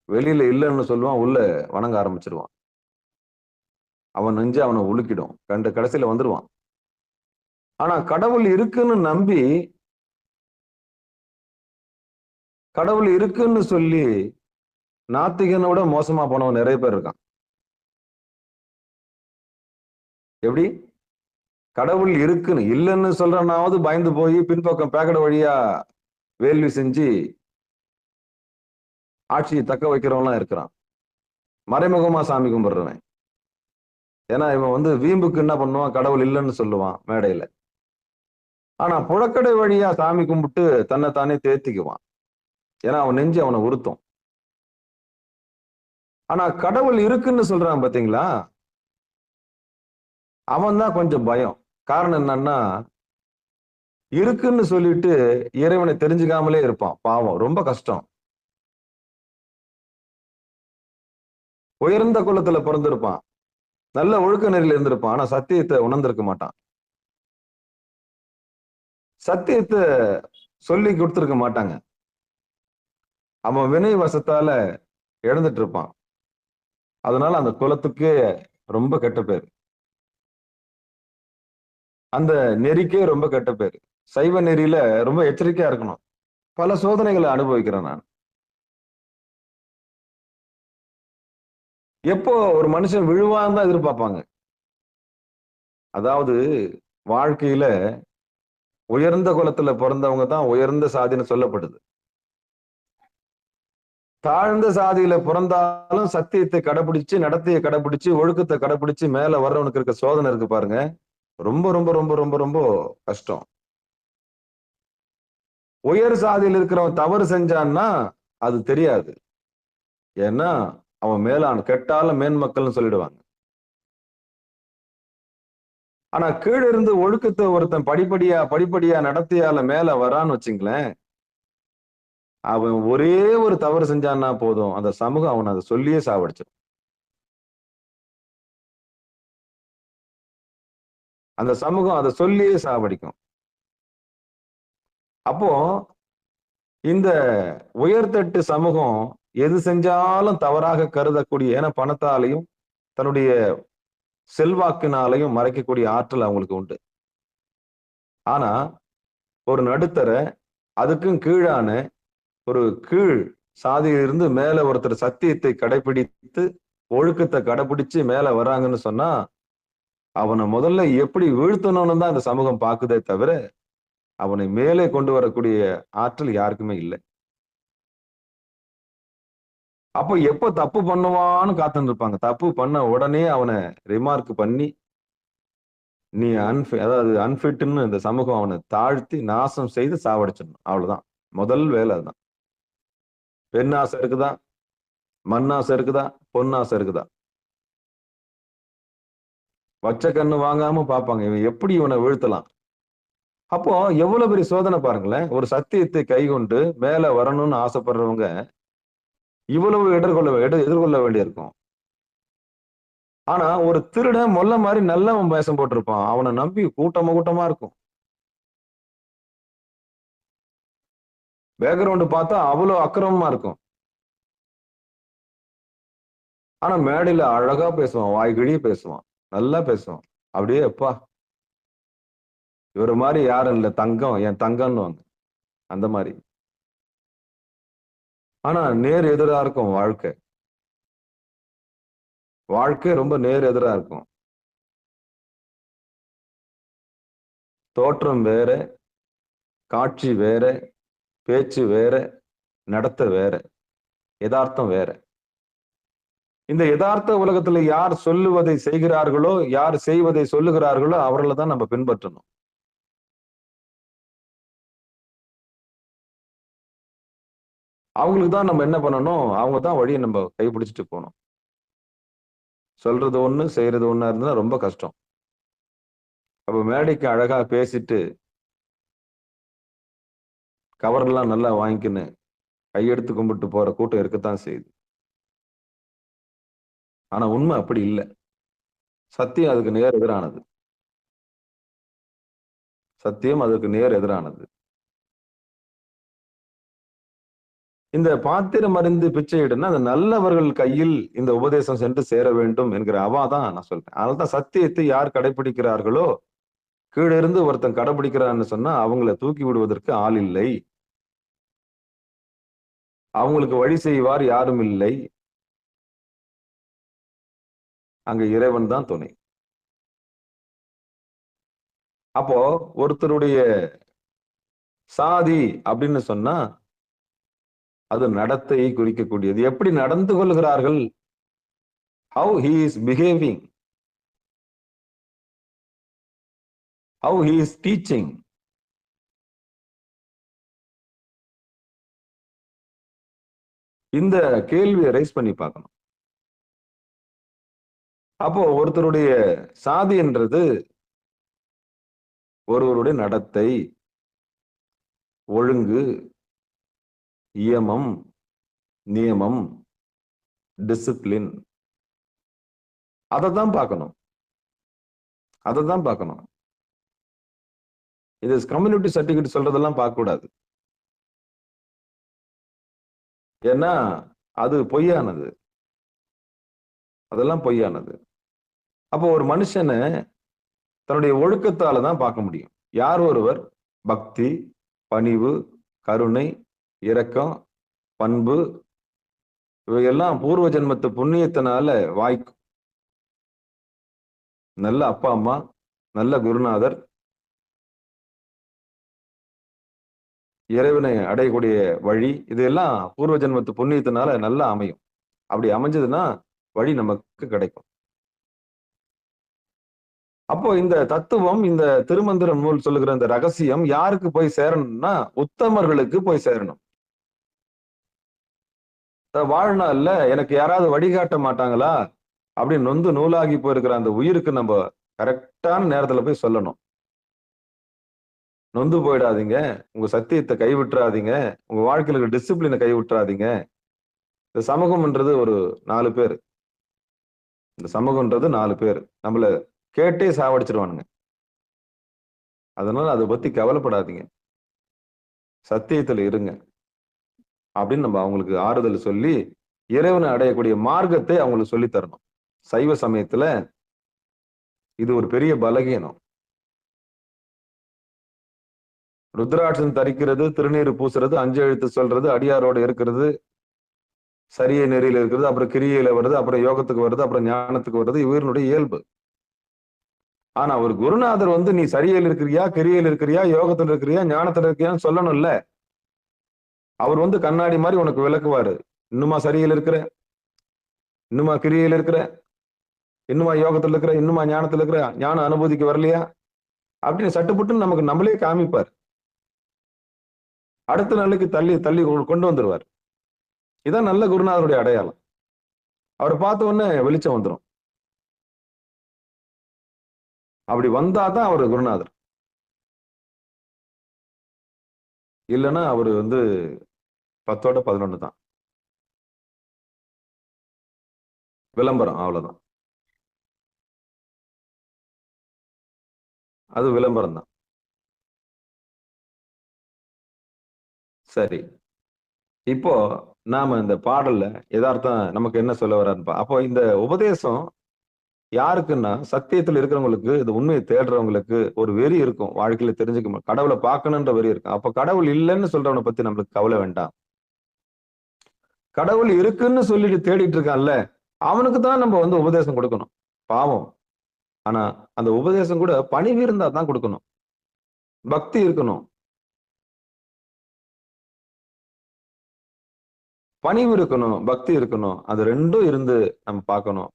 வெளியில இல்லைன்னு சொல்லுவான், உள்ள வணங்க ஆரம்பிச்சிருவான். அவன் நெஞ்சு அவனை உலுக்கிடும், கடைசியில வந்துருவான். ஆனா கடவுள் இருக்குன்னு நம்பி, கடவுள் இருக்குன்னு சொல்லி நாத்திகனை விட மோசமா போனவன் நிறைய பேர் இருக்கான். எப்படி? கடவுள் இருக்குன்னு இல்லைன்னு சொல்றனாவது பயந்து போய் பின்பக்கம் பேக்கடை வழியா வேள்வி செஞ்சு ஆட்சியை தக்க வைக்கிறவன்லாம் இருக்கிறான். மறைமுகமா சாமி கும்பிடுறவன். ஏன்னா இவன் வீம்புக்கு என்ன பண்ணுவான், கடவுள் இல்லைன்னு சொல்லுவான் மேடையில. ஆனா புழக்கடை வழியா சாமி கும்பிட்டு தன்னைத்தானே தேத்திக்குவான். ஏன்னா அவன் நெஞ்சு அவனை உறுத்தும். ஆனா கடவுள் இருக்குன்னு சொல்றான் பாத்தீங்களா, அவன் தான் கொஞ்சம் பயம். காரணம் என்னன்னா, இருக்குன்னு சொல்லிட்டு இறைவனை தெரிஞ்சுக்காமலே இருப்பான். பாவம், ரொம்ப கஷ்டம். உயர்ந்த குலத்துல பிறந்திருப்பான், நல்ல ஒழுக்க நெறியில இருந்திருப்பான். ஆனா சத்தியத்தை உணர்ந்திருக்க மாட்டான். சத்தியத்தை சொல்லி கொடுத்திருக்க மாட்டாங்க. அவன் வினை வசத்தால இழந்துட்டு இருப்பான். அதனால அந்த குலத்துக்கே ரொம்ப கெட்ட பேர், அந்த நெறிக்கே ரொம்ப கெட்ட பேர். சைவ நெறியில ரொம்ப எச்சரிக்கையா இருக்கணும். பல சோதனைகளை அனுபவிக்கிறேன் நான். எப்போ ஒரு மனுஷன் விழுவான்னு தான் எதிர்பார்ப்பாங்க. அதாவது வாழ்க்கையில உயர்ந்த குலத்துல பிறந்தவங்க தான் உயர்ந்த சாதின்னு சொல்லப்படுது. தாழ்ந்த சாதியில பிறந்தாலும் சத்தியத்தை கடைபிடிச்சு, நடத்தையை கடைபிடிச்சு, ஒழுக்கத்தை கடைபிடிச்சு மேல வர்றவனுக்கு இருக்க சோதனை இருக்கு பாருங்க, ரொம்ப ரொம்ப ரொம்ப ரொம்ப ரொம்ப கஷ்டம். உயர் சாதியில் இருக்கிறவன் தவறு செஞ்சான்னா அது தெரியாது. ஏன்னா அவன் மேலான, கெட்டாலும் மேன்மக்கள்னு சொல்லிடுவாங்க. ஆனா கீழே இருந்து ஒழுக்கத்தை ஒருத்தன் படிப்படியா நடத்தியால மேல வரான்னு வச்சுங்களேன், அவன் ஒரே ஒரு தவறு செஞ்சான்னா போதும், அந்த சமூகம் அவனை அதை சொல்லியே சாவடிச்சிடும். அந்த சமூகம் அதை சொல்லியே சாவடிக்கும். அப்போ இந்த உயர்தட்டு சமூகம் எது செஞ்சாலும் தவறாக கருதக்கூடிய, ஏன்னா பணத்தாலையும் தன்னுடைய செல்வாக்கினாலையும் மறைக்கக்கூடிய ஆற்றல் அவங்களுக்கு உண்டு. ஆனா ஒரு நடுத்தர, அதுக்கும் கீழான ஒரு கீழ் சாதியிலிருந்து மேல ஒருத்தர் சத்தியத்தை கடைபிடித்து ஒழுக்கத்தை கடைபிடிச்சு மேல வர்றாங்கன்னு சொன்னா, அவனை முதல்ல எப்படி வீழ்த்தணும்னு தான் அந்த சமூகம் பாக்குதே தவிர அவனை மேலே கொண்டு வரக்கூடிய ஆற்றல் யாருக்குமே இல்லை. அப்போ எப்ப தப்பு பண்ணுவான்னு காத்துன்னு இருப்பாங்க. தப்பு பண்ண உடனே அவனை ரிமார்க் பண்ணி, நீ அதாவது அன்ஃபிட்னு இந்த சமூகம் அவனை தாழ்த்தி நாசம் செய்து சாவடிச்சிடணும். அவ்வளவுதான் முதல் வேலை. அதுதான். பெண்ணாசை இருக்குதா, மண்ணாசை இருக்குதா, பொன்னாசை இருக்குதா, வச்ச கண்ணு வாங்காம பார்ப்பாங்க இவன் எப்படி இவனை வீழ்த்தலாம். அப்போ எவ்வளவு பெரிய சோதனை பாருங்களேன். ஒரு சத்தியத்தை கைகொண்டு மேல வரணும்னு ஆசைப்படுறவங்க இவ்வளவு எதிர்கொள்ள வேண்டியிருக்கும். ஆனா ஒரு திருடன் மொல்ல மாதிரி நல்லவன் வேஷம் போட்டிருப்பான், அவனை நம்பி கூட்டமா இருக்கும். பேக்ரவுண்ட் பார்த்தா அவ்வளவு அக்கிரமமா இருக்கும். ஆனா மேடையில அழகா பேசுவான், வாய்கிழிய பேசுவான், நல்லா பேசுவான். அப்படியே எப்பா இவரு மாதிரி யாரும் இல்ல, தங்கம் என் தங்கம்னு வாங்க அந்த மாதிரி. ஆனா நேர் எதிரா இருக்கும் வாழ்க்கை. வாழ்க்கை ரொம்ப நேர் எதிரா இருக்கும். தோற்றம் வேற, காட்சி வேற, பேச்சு வேற, நடத்த வேற, யதார்த்தம் வேற. இந்த யதார்த்த உலகத்துல யார் சொல்லுவதை செய்கிறார்களோ, யார் செய்வதை சொல்லுகிறார்களோ அவர்களை தான் நம்ம பின்பற்றணும். அவங்களுக்கு தான் நம்ம என்ன பண்ணணும், அவங்க தான் வழியை நம்ம கைப்பிடிச்சிட்டு போகணும். சொல்றது ஒண்ணு செய்யறது ஒண்ணா இருந்தா ரொம்ப கஷ்டம். அப்ப மேடைக்கு அழகா பேசிட்டு கவர்லாம் நல்லா வாங்கிக்கின்னு கையெடுத்து கும்பிட்டு போற கூட்டம் இருக்கத்தான் செய்யுது. ஆனா உண்மை அப்படி இல்லை. சத்தியம் அதுக்கு நேர் எதிரானது. சத்தியம் அதற்கு நேர் எதிரானது. இந்த பாத்திரம் அறிந்து பிச்சையிடுன்னா அந்த நல்லவர்கள் கையில் இந்த உபதேசம் சென்று சேர வேண்டும் என்கிற அவாதான் நான் சொல்றேன். அதனால்தான் சத்தியத்தை யார் கடைபிடிக்கிறார்களோ, கீழே இருந்து ஒருத்தன் கடைபிடிக்கிறான்னு சொன்னா அவங்கள தூக்கி விடுவதற்கு ஆள் இல்லை. அவங்களுக்கு வழி செய்வார் யாரும் இல்லை. அங்க இறைவன் தான் துணை. அப்போ ஒருத்தருடைய சாதி அப்படின்னு சொன்னா அது நடத்தையை குறிக்கக்கூடியது. எப்படி நடந்து கொள்கிறார்கள், how he is behaving, how he is teaching. இந்த கேள்வியை ரைஸ் பண்ணி பார்க்கணும். அப்போ ஒருத்தருடைய சாதி என்றது ஒருவருடைய நடத்தை, ஒழுங்கு, இயமம், நியமம், டிசிப்ளின், அதைத்தான் பார்க்கணும். அதைத்தான் பார்க்கணும். இது கம்யூனிட்டி சர்டிபிகேட் சொல்றதெல்லாம் பார்க்க கூடாது. ஏன்னா அது பொய்யானது. அதெல்லாம் பொய்யானது. அப்போ ஒரு மனுஷனை தன்னுடைய ஒழுக்கத்தால தான் பார்க்க முடியும். யார் ஒருவர் பக்தி, பணிவு, கருணை, இரக்கம், பண்பு இவையெல்லாம் பூர்வ ஜென்மத்து புண்ணியத்தினால வாய்க்கும். நல்ல அப்பா அம்மா, நல்ல குருநாதர், இறைவனை அடையக்கூடிய வழி, இதெல்லாம் பூர்வ ஜென்மத்து புண்ணியத்தினால நல்லா அமையும். அப்படி அமைஞ்சதுன்னா வழி நமக்கு கிடைக்கும். அப்போ இந்த தத்துவம், இந்த திருமந்திர நூல் சொல்லுகிற இந்த ரகசியம் யாருக்கு போய் சேரணும்னா உத்தமர்களுக்கு போய் சேரணும். வாழ்நாள்ல எனக்கு யாராவது வழிகாட்ட மாட்டாங்களா அப்படின்னு நொந்து நூலாகி போயிருக்கிற அந்த உயிருக்கு நம்ம கரெக்டான நேரத்துல போய் சொல்லணும். நொந்து போயிடாதீங்க, உங்க சத்தியத்தை கைவிட்டுறாதீங்க, உங்க வாழ்க்கையில இருக்க டிசிப்ளினை கைவிட்டுறாதீங்க. இந்த சமூகம்ன்றது ஒரு 4 பேர். இந்த சமூகம்ன்றது 4 பேர் நம்மள கேட்டே சாவடிச்சிருவானுங்க. அதனால அதை பத்தி கவலைப்படாதீங்க, சத்தியத்துல இருங்க அப்படின்னு நம்ம அவங்களுக்கு ஆறுதல் சொல்லி இறைவனை அடையக்கூடிய மார்க்கத்தை அவங்களுக்கு சொல்லி தரணும். சைவ சமயத்துல இது ஒரு பெரிய பலகீனம். ருத்ராட்சம் தரிக்கிறது, திருநீர் பூசுறது, 5 எழுத்து சொல்றது, அடியாரோட இருக்கிறது, சரிய நெறியில இருக்கிறது, அப்புறம் கிரியையில வருது, அப்புறம் யோகத்துக்கு வருது, அப்புறம் ஞானத்துக்கு வருது, இவருடைய இயல்பு. ஆனா ஒரு குருநாதர் வந்து நீ சரியில் இருக்கிறியா, கிரியையில் இருக்கிறியா, யோகத்துல இருக்கிறியா, ஞானத்துல இருக்கியான்னு சொல்லணும்ல. அவர் வந்து கண்ணாடி மாதிரி உனக்கு விளக்குவாரு. இன்னுமா சரியில் இருக்கிற, இன்னுமா கிரியையில் இருக்கிற, இன்னுமா யோகத்துல இருக்கிற, இன்னுமா ஞானத்துல இருக்கிற, ஞான அனுபூதிக்கு வரலையா அப்படின்னு சட்டுப்புட்டுன்னு நமக்கு நம்மளே காமிப்பார். அடுத்த நாளைக்கு தள்ளி தள்ளி கொண்டு வந்துருவார். இதான் நல்ல குருநாதருடைய அடையாளம். அவரை பார்த்த உடனே வெளிச்சம் வந்துடும். அப்படி வந்தாதான் அவர் குருநாதர். இல்லைன்னா அவரு வந்து 10ஓட 11 தான். விளம்பரம், அவ்வளவுதான். அது விளம்பரம் தான். சரி, இப்போ நாம இந்த பாடல்ல யதார்த்தம் நமக்கு என்ன சொல்ல வர்றாருப்பா. அப்போ இந்த உபதேசம் யாருக்குன்னா சத்தியத்துல இருக்கிறவங்களுக்கு, இது உண்மையை தேடுறவங்களுக்கு ஒரு வெறி இருக்கும். வாழ்க்கையில தெரிஞ்சுக்க கடவுளை பார்க்கணுன்ற வெறி இருக்கும். அப்ப கடவுள் இல்லைன்னு சொல்றவனை பத்தி நம்மளுக்கு கவலை வேண்டாம். கடவுள் இருக்குன்னு சொல்லிட்டு தேடிட்டு இருக்கான்ல, அவனுக்கு தான் நம்ம வந்து உபதேசம் கொடுக்கணும். பாவம். ஆனா அந்த உபதேசம் கூட பணிவு இருந்தா தான் கொடுக்கணும். பக்தி இருக்கணும், பணிவு இருக்கணும், பக்தி இருக்கணும். அது ரெண்டும் இருந்து நம்ம பார்க்கணும்.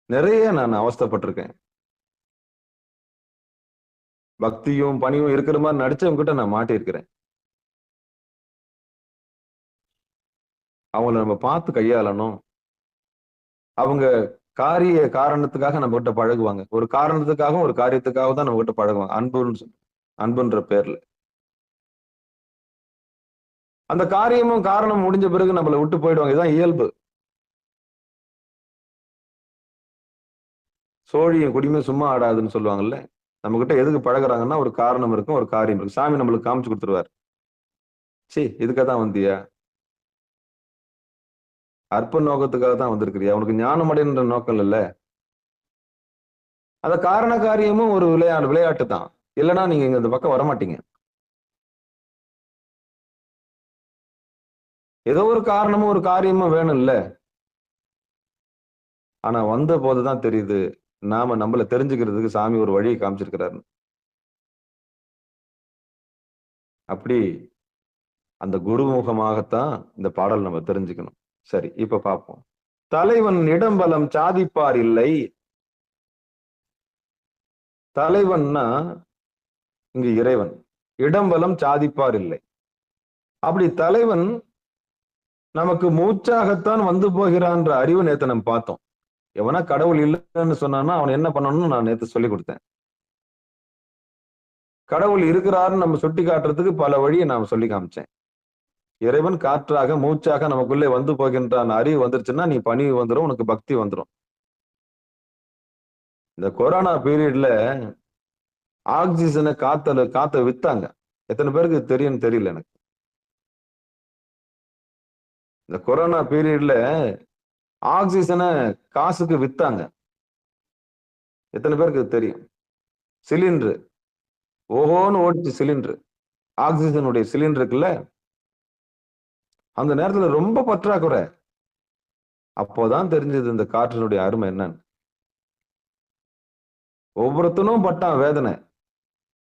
நிறைய நான் அவஸ்தைப்பட்டிருக்கேன். பக்தியும் பணிவும் இருக்கிற மாதிரி நடிச்சவங்க கிட்ட நான் மாட்டியிருக்கிறேன். அவங்கள நம்ம பார்த்து கையாளணும். அவங்க காரணத்துக்காக நம்ம கிட்ட பழகுவாங்க. ஒரு காரணத்துக்காகவும் ஒரு காரியத்துக்காக தான் நம்ம கிட்ட பழகுவாங்க. அன்புன்ற பேர்ல அந்த காரியமும் காரணம் முடிஞ்ச பிறகு நம்மளை விட்டு போயிடுவாங்க. இதுதான் இயல்பு. சோழியும் குடியுமே சும்மா ஆடாதுன்னு சொல்லுவாங்கல்ல. நம்ம கிட்ட எதுக்கு பழகுறாங்கன்னா ஒரு காரணம் இருக்கும், ஒரு காரியம் இருக்கும். சாமி நம்மளுக்கு காமிச்சு கொடுத்துருவார். சரி, இதுக்காக தான் வந்தியா? அற்ப நோக்கத்துக்காக தான் வந்திருக்கிறியா? உனக்கு ஞானம் அடைன்ற நோக்கம் இல்ல. அந்த காரண காரியமும் ஒரு விளையாட்டு தான். இல்லைன்னா நீங்க இந்த பக்கம் வரமாட்டீங்க. ஏதோ ஒரு காரணமும் ஒரு காரியமும் வேணும் இல்ல. ஆனா வந்த போதுதான் தெரியுது, நாம நம்மள தெரிஞ்சுக்கிறதுக்கு சாமி ஒரு வழியை காமிச்சிருக்கிறாரு. அப்படி அந்த குருமுகமாகத்தான் இந்த பாடல் நம்ம தெரிஞ்சுக்கணும். சரி, இப்ப பார்ப்போம். தலைவன் இடம்பலம் சாதிப்பார் இல்லை. தலைவன்னா இங்கு இறைவன். இடம்பலம் சாதிப்பார் இல்லை. அப்படி தலைவன் நமக்கு மூச்சாகத்தான் வந்து போகிறான்ற அறிவு நேத்து நம்ம பார்த்தோம். எவனா கடவுள் இல்லைன்னு சொன்னான்னா அவன் என்ன பண்ணணும்னு நான் நேத்து சொல்லி கொடுத்தேன். கடவுள் இருக்கிறாருன்னு நம்ம சுட்டி காட்டுறதுக்கு பல வழியை நான் சொல்லி காமிச்சேன். இறைவன் காற்றாக மூச்சாக நமக்குள்ளே வந்து போகின்றான் அறிவு வந்துருச்சுன்னா நீ பணிவு வந்துடும், உனக்கு பக்தி வந்துடும். இந்த கொரோனா பீரியட்ல ஆக்சிஜனை காத்த வித்தாங்க. எத்தனை பேருக்கு தெரியும்னு தெரியல எனக்கு. இந்த கொரோனா பீரியட்ல ஆக்சிஜனை காசுக்கு வித்தாங்க. எத்தனை பேருக்கு தெரியும்? சிலிண்டர் ஓஹோன்னு ஓடிச்சு. சிலிண்டர், ஆக்சிஜனுடைய சிலிண்டர் இருக்குல்ல, அந்த நேரத்துல ரொம்ப பற்றாக்குறை. அப்போதான் தெரிஞ்சது இந்த காற்றினுடைய அருமை என்னன்னு. ஒவ்வொருத்தனும் பட்டான் வேதனை.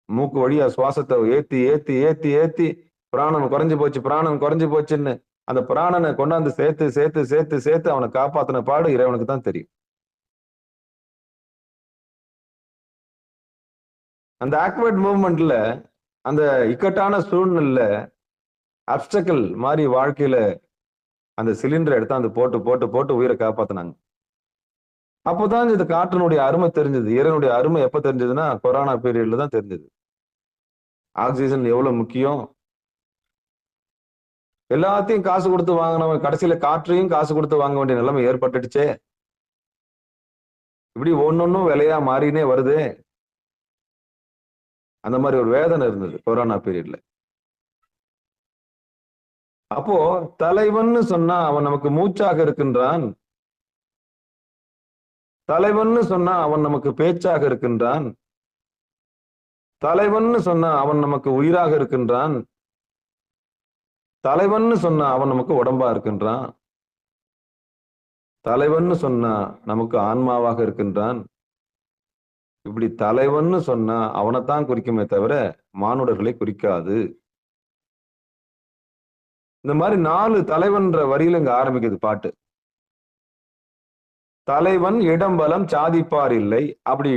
மூக்கு வழியா சுவாசத்தை ஏத்தி ஏத்தி ஏத்தி ஏத்தி பிராணன் குறைஞ்சு போச்சுன்னு அந்த பிராணனை கொண்டாந்து சேர்த்து சேர்த்து சேர்த்து சேர்த்து அவனை காப்பாத்தின பாடு இறைவனுக்கு தான் தெரியும். அந்த ஆக்வர்ட் மூவ்மெண்ட்ல, அந்த இக்கட்டான சூழ்நிலையில அப்டக்கல் மாதிரி வாழ்க்கையில அந்த சிலிண்டரை எடுத்து அந்த போட்டு போட்டு போட்டு உயிரை காப்பாத்தினாங்க. அப்போதான் இந்த காற்றினுடைய அருமை தெரிஞ்சது. இறைவனுடைய அருமை எப்ப தெரிஞ்சதுன்னா கொரோனா பீரியட்ல தான் தெரிஞ்சது. ஆக்சிஜன் எவ்வளவு முக்கியம். எல்லாத்தையும் காசு கொடுத்து வாங்கினவன் கடைசியில காற்றையும் காசு கொடுத்து வாங்க வேண்டிய நிலைமை ஏற்பட்டுடுச்சே. இப்படி ஒன்னொன்னும் விலையா மாறினே வருது. அந்த மாதிரி ஒரு வேதனை இருந்தது கொரோனா பீரியட்ல. அப்போ தலைவன்னு சொன்னா அவன் நமக்கு மூச்சாக இருக்கின்றான். தலைவன்னு சொன்னா அவன் நமக்கு பேச்சாக இருக்கின்றான். தலைவன்னு சொன்னா அவன் நமக்கு உயிராக இருக்கின்றான். தலைவன்னு சொன்னா அவன் நமக்கு உடம்பா இருக்கின்றான். தலைவன்னு சொன்னா நமக்கு ஆன்மாவாக இருக்கின்றான். இப்படி தலைவன்னு சொன்னா அவனைத்தான் குறிக்குமே தவிர மானுடர்களை குறிக்காது. இந்த மாதிரி 4 தலைவன்ற வரியில இங்க ஆரம்பிக்குது பாட்டு. தலைவன் இடம்பலம் சாதிப்பார் இல்லை. அப்படி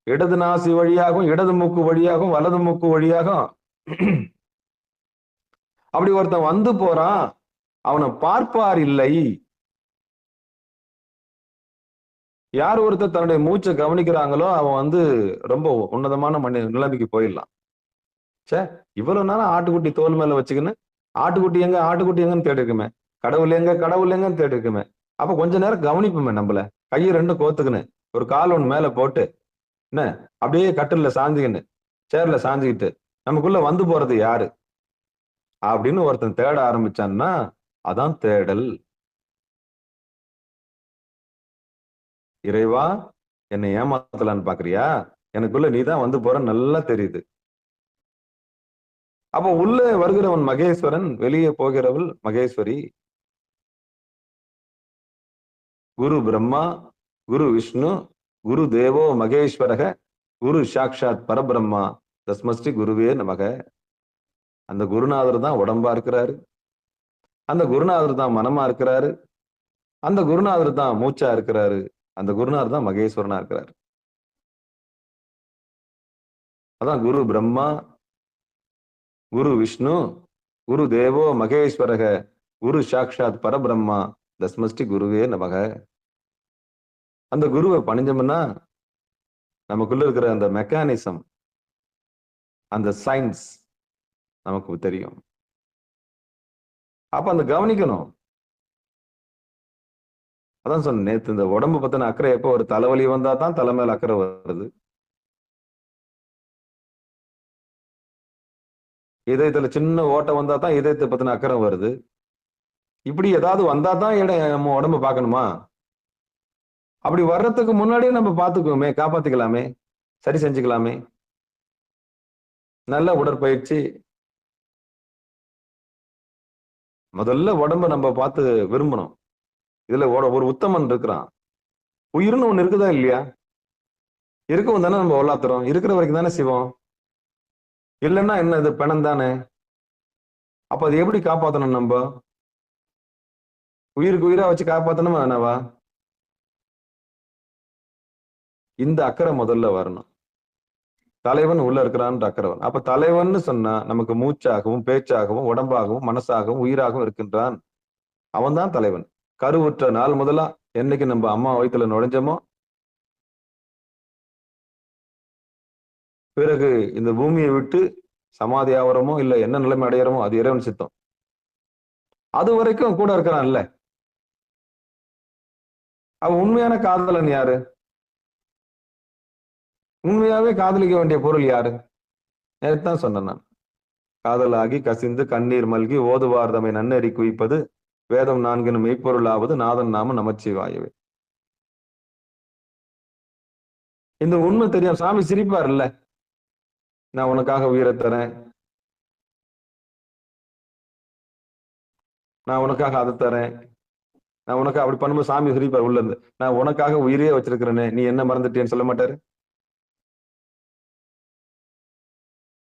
இடது நாசி வழியாகவும் இடது மூக்கு வழியாகவும் வலது மூக்கு வழியாகவும் அப்படி ஒருத்தன் வந்து போறான், அவனை பார்ப்பார் இல்லை. யார் ஒருத்தர் தன்னுடைய மூச்சை கவனிக்கிறாங்களோ அவன் ரொம்ப உன்னதமான நிலைமைக்கு போயிடலாம். சே, இவ்வளவு நேரம் ஆட்டுக்குட்டி தோல் மேல வச்சுக்கின்னு ஆட்டுக்குட்டி எங்கன்னு தேடி இருக்குமே, கடவுள் எங்கன்னு தேடி இருக்குமே. அப்ப கொஞ்ச நேரம் கவனிப்புமே. நம்மள கையை 2 கோத்துக்குன்னு ஒரு கால் ஒன்று மேல போட்டு என்ன அப்படியே கட்டில சாஞ்சுக்கின்னு சேர்ல சாஞ்சுக்கிட்டு நமக்குள்ள வந்து போறது யாரு அப்படின்னு ஒருத்தன் தேட ஆரம்பிச்சான்னா அதான் தேடல். இறைவா, என்னை ஏமாத்தலான்னு பாக்குறியா? எனக்குள்ள நீதான் வந்து போற நல்லா தெரியுது. அப்போ உள்ளே வருகிறவன் மகேஸ்வரன், வெளியே போகிறவள் மகேஸ்வரி. குரு பிரம்மா, குரு விஷ்ணு, குரு தேவோ மகேஸ்வரக, குரு சாக்ஷாத் பரபிரம்மா, தஸ்மஸ்ரீ குருவே நமக. அந்த குருநாதர் தான் உடம்பா இருக்கிறாரு. அந்த குருநாதர் தான் மனமா இருக்கிறாரு. அந்த குருநாதர் தான் மூச்சா இருக்கிறாரு. அந்த குருநாதர் தான் மகேஸ்வரனா இருக்கிறாரு. அதான் குரு பிரம்மா, குரு விஷ்ணு, குரு தேவோ மகேஸ்வரக, குரு சாக்ஷாத் பரபிரம்மா, தஸ்மஸ்ரீ குருவே நமக. அந்த குருவை பணிஞ்சோம்னா நமக்குள்ள இருக்கிற அந்த மெக்கானிசம், அந்த சயின்ஸ் நமக்கு தெரியும். அப்ப அந்த கவனிக்கணும். அதான் சொன்னேன் நேத்து, இந்த உடம்பு பத்தின அக்கறை எப்போ ஒரு தலைவலி வந்தா தான் தலை மேல அக்கறை வருது. இதயத்துல சின்ன ஓட்டை வந்தா தான் இதயத்தை பத்தின அக்கறை வருது. இப்படி ஏதாவது வந்தா தான் நம்ம உடம்பு பார்க்கணுமா? அப்படி வர்றதுக்கு முன்னாடியே நம்ம பார்த்துக்குவோமே, காப்பாத்திக்கலாமே, சரி செஞ்சுக்கலாமே. நல்ல உடற்பயிற்சி. முதல்ல உடம்ப நம்ம பார்த்து விரும்பணும். இதுல ஒரு உத்தமன் இருக்கிறான். உயிர்னு ஒண்ணு இருக்குதா இல்லையா? இருக்கவும் தானே நம்ம உள்ளாத்துறோம். இருக்கிற வரைக்கும் தானே சிவம். இல்லைன்னா என்ன, இது பிணம் தானே. அப்ப அது எப்படி காப்பாத்தணும்? நம்ம உயிருக்கு உயிரா வச்சு காப்பாத்தணுமா என்னவா? இந்த அக்கறை முதல்ல வரணும். தலைவன் உள்ள இருக்கிறான்ற அக்கறை வரணும். அப்ப தலைவன் சொன்னா நமக்கு மூச்சாகவும் பேச்சாகவும் உடம்பாகவும் மனசாகவும் உயிராகவும் இருக்கின்றான். அவன் தான் தலைவன். கருவுற்ற நாள் முதலா என்னைக்கு நம்ம அம்மா வயித்துல நுழைஞ்சோமோ, பிறகு இந்த பூமியை விட்டு சமாதி ஆவரமோ இல்ல என்ன நிலைமை அடையறமோ அது இறைவன் சித்தம். அது வரைக்கும் கூட இருக்கிறான்ல. அவன் உண்மையான காதலன் யாரு? உண்மையாவே காதலிக்க வேண்டிய பொருள் யாரு? நேத்தான் சொன்னேன் நான். காதலாகி கசிந்து கண்ணீர் மல்கி ஓதுவார் தம்மை நன்னெறி குவிப்பது வேதம் 4 மெய்ப்பொருளாவது நாதன் நாம நமச்சிவாயவே. இந்த உண்மை தெரியும். சாமி சிரிப்பார் இல்ல, நான் உனக்காக உயிரை தரேன், நான் உனக்காக அதை தரேன், நான் உனக்கு அப்படி பண்ணும்போது சாமி சிரிப்பார் உள்ள இருந்து. நான் உனக்காக உயிரே வச்சிருக்கிறேன்னு நீ என்ன மறந்துட்டேன்னு சொல்ல மாட்டாரு?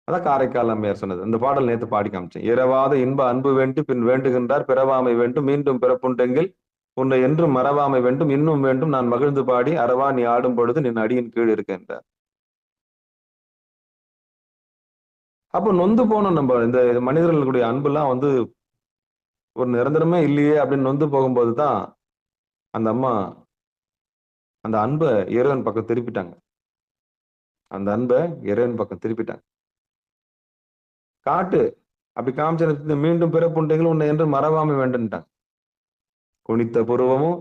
அதான் காரைக்கால் அம்மையார் சொன்னது. இந்த பாடல் நேத்து பாடி காமிச்சேன். இரவாத இன்ப அன்பு வேண்டும் பின் வேண்டுகின்றார், பிறவாமை வேண்டும் மீண்டும் பிறப்புண்டெங்கில் உன்னை என்றும் மறவாமை வேண்டும் இன்னும் வேண்டும் நான் மகிழ்ந்து பாடி அறவா நீ ஆடும் பொழுது நின் அடியின் கீழ் இருக்கின்றார். அப்போ நொந்து போனோம் நம்ம. இந்த மனிதர்களுடைய அன்புலாம் ஒரு நிரந்தரமே இல்லையே அப்படின்னு நொந்து போகும்போது தான் அந்த அம்மா அந்த அன்பை இறைவன் பக்கம் திருப்பிட்டாங்க. அந்த அன்பை இறைவன் பக்கம் திருப்பிட்டாங்க. காட்டு அப்படி காமிச்ச மீண்டும் பிறப்புண்டைகள் உன்னை என்று மறவாமை வேண்டுன்ட்டாங்க. குனித்த புருவமும்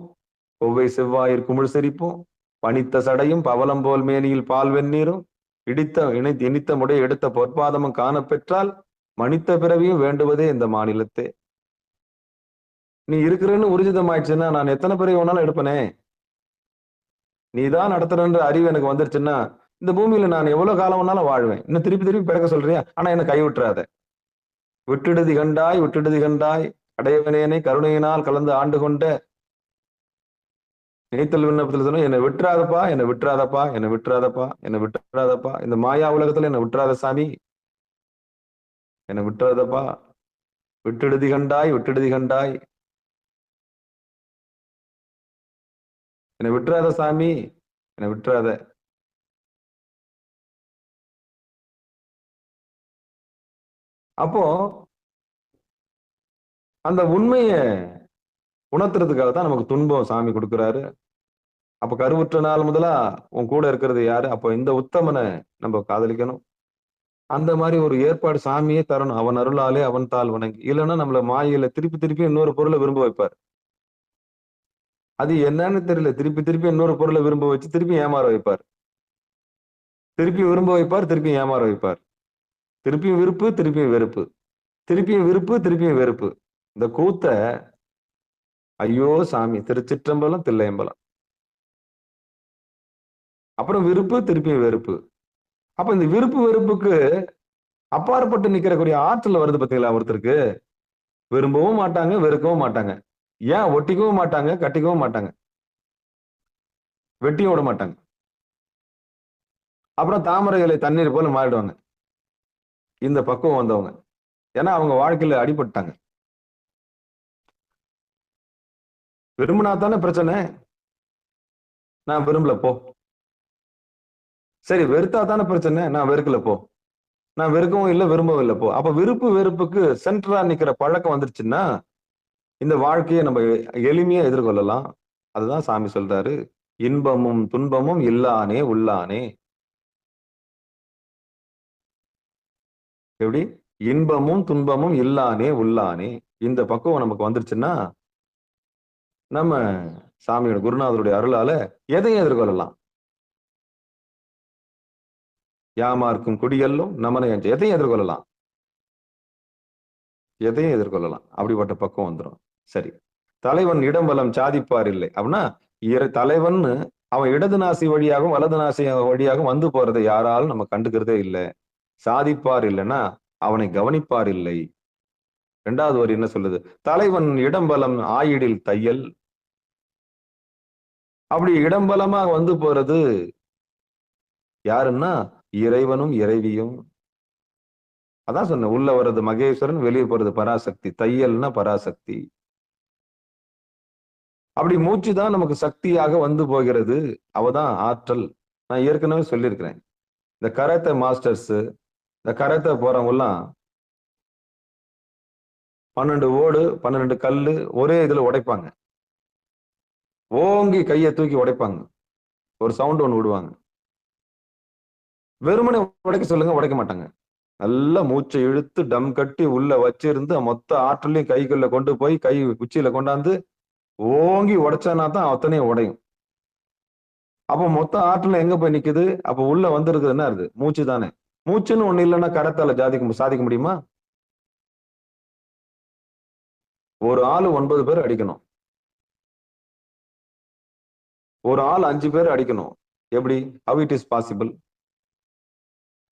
ஒவ்வை செவ்வாயிற் குமிழ் சிரிப்பும் பனித்த சடையும் பவளம் போல் மேனியில் பால் வெந்நீரும் இனித்த முடைய எடுத்த பொற்பாதமும் காணப்பெற்றால் மனித்த பிறவியும் வேண்டுவதே இந்த மாநிலத்தே. நீ இருக்கிறன்னு ஊர்ஜிதமாயிடுச்சுன்னா நான் எத்தனை பிறவி வேணாலும் எடுப்பனே. நீதான் நடத்துறன்ற அறிவு எனக்கு வந்துருச்சுன்னா இந்த பூமியில நான் எவ்வளவு காலம் வேணாலும் வாழ்வேன். இன்னும் திருப்பி திருப்பி பிறக்க சொல்றியா? ஆனா என்ன கைவிட்டுறாத. விட்டுடுதி கண்டாய் விட்டுடுதி கண்டாய் அடையவனேனை கருணையினால் கலந்து ஆண்டு கொண்ட நினைத்தல் விண்ணப்பத்தில் சொன்ன என்னை விட்டுறாதப்பா, என்னை விட்டுறாதப்பா, என்னை விட்டுறாதப்பா, என்னை விட்டுறாதப்பா. இந்த மாயா உலகத்துல என்னை விட்டுறாத சாமி, என்னை விட்டுறாதப்பா. விட்டுடுதி கண்டாய் விட்டுடுதி கண்டாய் என்னை விட்டுறாத சாமி, என்னை விட்டுறாத. அப்போ அந்த உண்மைய உணர்த்துறதுக்காக தான் நமக்கு துன்பம் சாமி கொடுக்குறாரு. அப்ப கருவுற்ற நாள் முதலா உன் கூட இருக்கிறது யாரு? அப்போ இந்த உத்தமனை நம்ம காதலிக்கணும். அந்த மாதிரி ஒரு ஏற்பாடு சாமியே தரணும். அவன் அருளாலே அவன் தாள் வணங்கி. இல்லைன்னா நம்மள மாயில திருப்பி திருப்பி இன்னொரு பொருளை விரும்ப வைப்பார். அது என்னன்னு தெரியல. திருப்பி திருப்பி இன்னொரு பொருளை விரும்ப வச்சு திருப்பி ஏமாற வைப்பார். திருப்பி விரும்ப வைப்பார், திருப்பி ஏமாற வைப்பார். திருப்பியும் விருப்பு, திருப்பியும் வெறுப்பு, திருப்பியும் விருப்பு, திருப்பியும் வெறுப்பு. இந்த கூத்த ஐயோ சாமி, திருச்சிற்றம்பலம் தில்லையம்பலம். அப்புறம் விருப்பு, திருப்பியும் வெறுப்பு. அப்ப இந்த விருப்பு வெறுப்புக்கு அப்பாற்பட்டு நிக்கிறக்கூடிய ஆற்றல் வருது பாத்தீங்களா ஒருத்தருக்கு. விரும்பவும் மாட்டாங்க, வெறுக்கவும் மாட்டாங்க. ஏன் ஒட்டிக்கவும் மாட்டாங்க, கட்டிக்கவும் மாட்டாங்க, வெட்டியும் விட மாட்டாங்க. அப்புறம் தாமரை இலை தண்ணீர் போல மாறிடுவாங்க இந்த பக்குவம் வந்தவங்க. ஏன்னா அவங்க வாழ்க்கையில அடிபட்டாங்க. விரும்பினா தானே பிரச்சனை. நான் விரும்பல போ. சரி, வெறுத்தா தானே பிரச்சனை. நான் வெறுக்கல போ. நான் வெறுக்கவும் இல்லை, விரும்பவும் இல்லை போ. அப்ப விருப்பு வெறுப்புக்கு சென்டரா நிக்கிற பழக்கம் வந்துருச்சுன்னா இந்த வாழ்க்கையை நம்ம எளிமையா எதிர்கொள்ளலாம். அதுதான் சாமி சொல்றாரு, இன்பமும் துன்பமும் இல்லானே உள்ளானே. எப்படி? இன்பமும் துன்பமும் இல்லானே உள்ளானே. இந்த பக்குவம் நமக்கு வந்துருச்சுன்னா நம்ம சாமியோட குருநாதருடைய அருளால எதையும் எதிர்கொள்ளலாம். யாமார்க்கும் குடியல்லும் நமனை அஞ்சு, எதையும் எதிர்கொள்ளலாம், எதையும் எதிர்கொள்ளலாம். அப்படிப்பட்ட பக்கம் வந்துடும். சரி, தலைவன் இடம் வலம் சாதிப்பார் இல்லை அப்படின்னா தலைவன் அவன் இடது நாசி வழியாகவும் வலது நாசி வழியாகவும் வந்து போறதை யாராலும் நம்ம கண்டுக்கிறதே இல்லை. சாதிப்பார் இல்லைன்னா அவனை கவனிப்பார் இல்லை. இரண்டாவது வரி என்ன சொல்லுது? தலைவன் இடம்பலம் ஆயிடில் தையல். அப்படி இடம்பலமாக வந்து போறது யாருன்னா இறைவனும் இறைவியும். அதான் சொன்னேன், உள்ள வர்றது மகேஸ்வரன், வெளியே போறது பராசக்தி. தையல்னா பராசக்தி. அப்படி மூச்சு தான் நமக்கு சக்தியாக வந்து போகிறது. அவதான் ஆற்றல். நான் ஏற்கனவே சொல்லியிருக்கிறேன், இந்த கராத்தே மாஸ்டர்ஸ், இந்த கராத்தே போறவங்க எல்லாம் 12 ஓடு 12 கல்லு ஒரே இதுல உடைப்பாங்க. ஓங்கி கையை தூக்கி உடைப்பாங்க. ஒரு சவுண்ட் ஒண்ணு விடுவாங்க. வெறுமனே உடைக்க சொல்லுங்க, உடைக்க மாட்டாங்க. நல்லா மூச்சை இழுத்து டம் கட்டி உள்ள வச்சிருந்து மொத்த ஆற்றலையும் கைக்குள்ள கொண்டு போய் கை உச்சியில கொண்டாந்து ஓங்கி உடைச்சானா தான் அத்தனையும் உடையும். அப்போ மொத்த ஆற்றல் எங்க போய் நிக்குது? அப்ப உள்ள வந்திருக்குது என்ன இருக்கு? மூச்சு தானே. மூச்சுன்னு ஒண்ணு இல்லைன்னா கரத்தால சாதிக்க முடியுமா? ஒரு ஆளு 9 பேர் அடிக்கணும், ஒரு ஆள் 5 பேர் அடிக்கணும். எப்படி? how it is possible?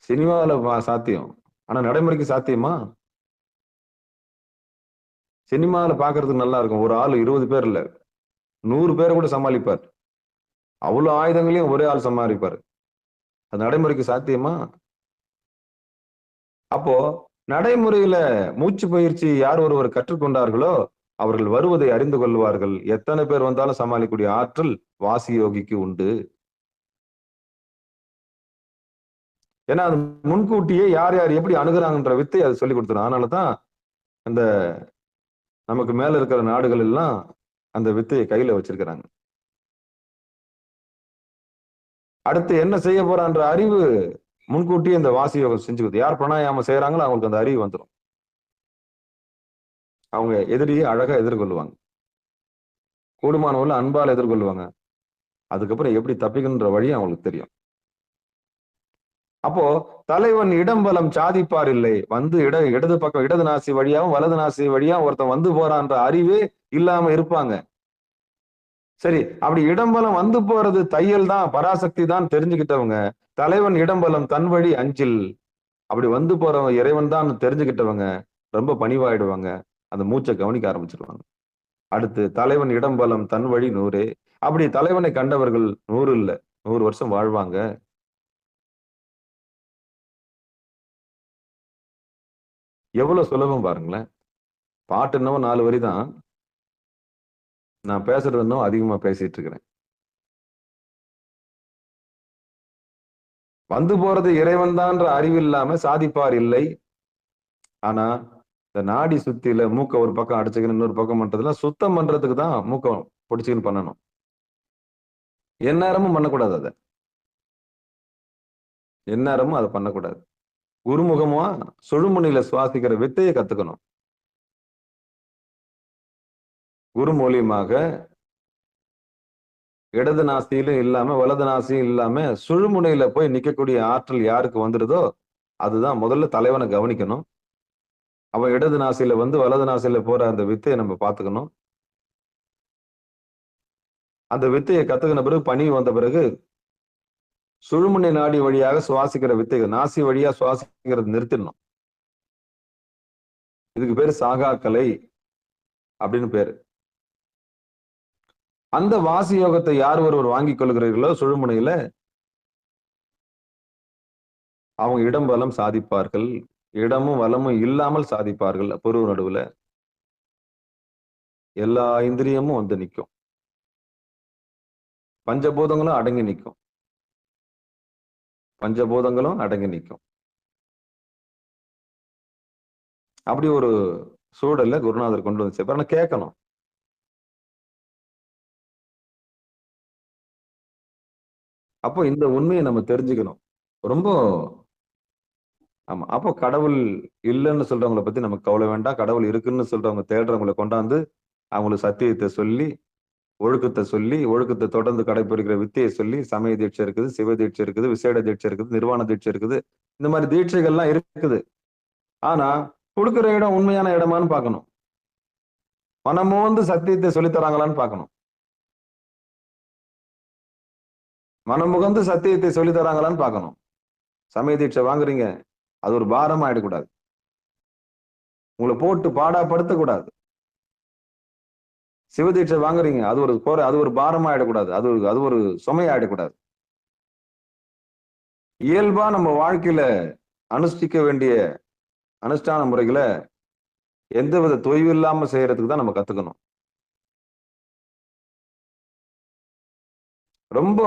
சினிமாவில சாத்தியம், ஆனா நடைமுறைக்கு சாத்தியமா? சினிமாவில பாக்குறதுக்கு நல்லா இருக்கும். ஒரு ஆள் 20 பேர் இல்ல, 100 பேரை கூட சமாளிப்பார். அவ்வளவு ஆயுதங்களையும் ஒரே ஆள் சமாளிப்பார். அது நடைமுறைக்கு சாத்தியமா? அப்போ நடைமுறையில மூச்சு பயிற்சி யார் ஒருவர் கற்றுக்கொண்டார்களோ அவர்கள் வருவதை அறிந்து கொள்வார்கள். எத்தனை பேர் வந்தாலும் சமாளிக்கக்கூடிய ஆற்றல் வாசி யோகிக்கு உண்டு. ஏன்னா அது முன்கூட்டியே யார் யார் எப்படி அணுகுறாங்கன்ற வித்தை அது சொல்லி கொடுத்துரும். அதனாலதான் அந்த நமக்கு மேல இருக்கிற நாடுகள் எல்லாம் அந்த வித்தையை கையில வச்சிருக்கிறாங்க. அடுத்து என்ன செய்ய போறான்ற அறிவு முன்கூட்டியே இந்த வாசி யோகம் செஞ்சுக்குது. யார் பிராணாயாமம் செய்யறாங்களோ அவங்களுக்கு அந்த அறிவு வந்துடும். அவங்க எதிரியை அழகா எதிர்கொள்வாங்க. கூடுமானவர்கள் அன்பால் எதிர்கொள்வாங்க. அதுக்கப்புறம் எப்படி தப்பிக்கணுன்ற வழி அவங்களுக்கு தெரியும். அப்போ தலைவன் இடம்பலம் சாதிப்பார் இல்லை. வந்து இடது பக்கம் இடது நாசி வழியாவும் வலது நாசி வழியாவும் ஒருத்தன் வந்து போறான்ற அறிவே இல்லாம இருப்பாங்க. சரி, அப்படி இடம்பலம் வந்து போறது தையல் தான், பராசக்தி தான் தெரிஞ்சுக்கிட்டவங்க தலைவன் இடம்பலம் தன் வழி அஞ்சில். அப்படி வந்து போறவங்க இறைவன் தான் தெரிஞ்சுக்கிட்டவங்க ரொம்ப பணிவாயிடுவாங்க. அந்த மூச்சை கவனிக்க ஆரம்பிச்சிருவாங்க. அடுத்து தலைவன் இடம்பலம் தன் வழி 100. அப்படி தலைவனை கண்டவர்கள் 100 இல்ல 100 வருஷம் வாழ்வாங்க. எவ்வளவு சுலபம் பாருங்களேன். பாட்டு என்னவோ 4 வரி தான், நான் பேசுறது இன்னும் அதிகமா பேசிட்டு இருக்கிறேன். வந்து போறது இறைவன் தான்ற அறிவு இல்லாம சாதிப்பார் இல்லை. ஆனா இந்த நாடி சுத்தியில மூக்க ஒரு பக்கம் அடிச்சுக்கணும், இன்னொரு பக்கம் பண்றதுலாம் சுத்தம் பண்றதுக்கு தான் மூக்க பிடிச்சுன்னு பண்ணணும். எந்நேரமும் பண்ணக்கூடாது. அதை எந்நேரமும் அதை பண்ணக்கூடாது. குருமுகமா சுழுமுனையில சுவாசிக்கிற வித்தையை கத்துக்கணும். குரு மூலியமாக இடது நாசியிலும் இல்லாம வலது நாசியும் இல்லாம சுழுமுனையில போய் நிக்கக்கூடிய ஆற்றல் யாருக்கு வந்துடுதோ அதுதான் முதல்ல தலைவனை கவனிக்கணும். அவன் இடது நாசியில வந்து வலது நாசியில போற அந்த வித்தையை நம்ம பார்த்துக்கணும். அந்த வித்தையை கத்துக்கின பிறகு பணி வந்த பிறகு சுழுமுனை நாடி வழியாக சுவாசிக்கிற வித்தை, நாசி வழியா சுவாசிக்கிறது நிறுத்திடணும். இதுக்கு பேரு சாகா கலை அப்படின்னு பேரு. அந்த வாசி யோகத்தை யார் ஒருவர் வாங்கிக் கொள்கிறீர்களோ சுழுமுனையில அவங்க இடம் வலம் சாதிப்பார்கள். இடமும் வலமும் இல்லாமல் சாதிப்பார்கள். புருவ நடுவுல எல்லா இந்திரியமும் வந்து நிற்கும். பஞ்சபூதங்களும் அடங்கி நிற்கும். பஞ்சபூதங்களும் அடங்கி நிற்கும். அப்படி ஒரு சூழல்ல குருநாதர் கொண்டு வந்து சேர்ப்பார். ஆனா கேட்கணும். அப்போ இந்த உண்மையை நம்ம தெரிஞ்சுக்கணும். ரொம்ப ஆமா. அப்போ கடவுள் இல்லைன்னு சொல்றவங்களை பத்தி நமக்கு கவலை வேண்டாம். கடவுள் இருக்குன்னு சொல்றவங்க தேடுறவங்களை கொண்டாந்து அவங்களுக்கு சத்தியத்தை சொல்லி ஒழுக்கத்தை சொல்லி, ஒழுக்கத்தை தொடர்ந்து கடைபிடிக்கிற வித்தையை சொல்லி, சமய தீட்சை இருக்குது, சிவ தீட்சை இருக்குது, விசேட தீட்சை இருக்குது, நிர்வாண தீட்சை இருக்குது. இந்த மாதிரி தீட்சைகள்லாம் இருக்குது. ஆனா கொடுக்கிற இடம் உண்மையான இடமான்னு பார்க்கணும். மனமோந்து சத்தியத்தை சொல்லித் தராங்களான்னு பார்க்கணும். மனமுகந்து சத்தியத்தை சொல்லித் தராங்களான்னு பார்க்கணும். சமய தீட்சை வாங்குறீங்க, அது ஒரு பாரமா ஆயிடக்கூடாது. உங்களை போட்டு பாடாப்படுத்தக்கூடாது. சிவதீட்சை வாங்குறீங்க, அது ஒரு பாரமா ஆயிடக்கூடாது. அது ஒரு சுமையாயிடக்கூடாது. இயல்பா நம்ம வாழ்க்கையில அனுஷ்டிக்க வேண்டிய அனுஷ்டான முறைகளை எந்தவித தொய்வு இல்லாம செய்யறதுக்கு தான் நம்ம கத்துக்கணும். ரொம்ப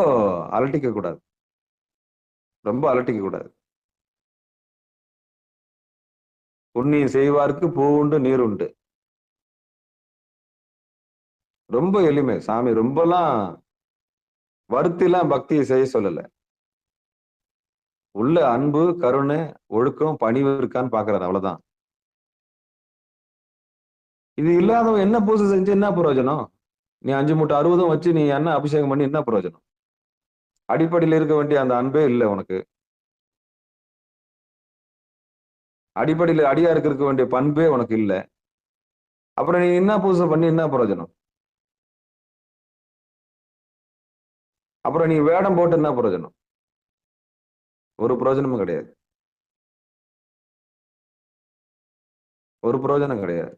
அலட்டிக்க கூடாது. ரொம்ப அலட்டிக்க கூடாது. புண்ணியம் செய்வார்க்கு பூ உண்டு நீர் உண்டு. ரொம்ப எளிமை. சாமி ரொம்பலாம் வருத்திலாம் பக்தியை செய்ய சொல்லல. உள்ள அன்பு, கருணை, ஒழுக்கம், பணிவு இருக்கான்னு பாக்குறாரு, அவ்வளவுதான். இது இல்லாதவன் என்ன பூசை செஞ்சு என்ன பிரயோஜனம்? நீ 5 மூட்டை 60 வச்சு நீ என்ன அபிஷேகம் பண்ணி என்ன பிரயோஜனம்? அடிப்படையில் இருக்க வேண்டிய அந்த அன்பே இல்லை உனக்கு. அடிப்படையில் அடியாருக்கு இருக்க வேண்டிய பண்பே உனக்கு இல்லை. அப்புறம் நீ என்ன பூசை பண்ணி என்ன பிரயோஜனம்? அப்புறம் நீ வேடம் போட்டு என்ன பிரயோஜனம்? ஒரு பிரயோஜனமும் கிடையாது. ஒரு பிரயோஜனம் கிடையாது.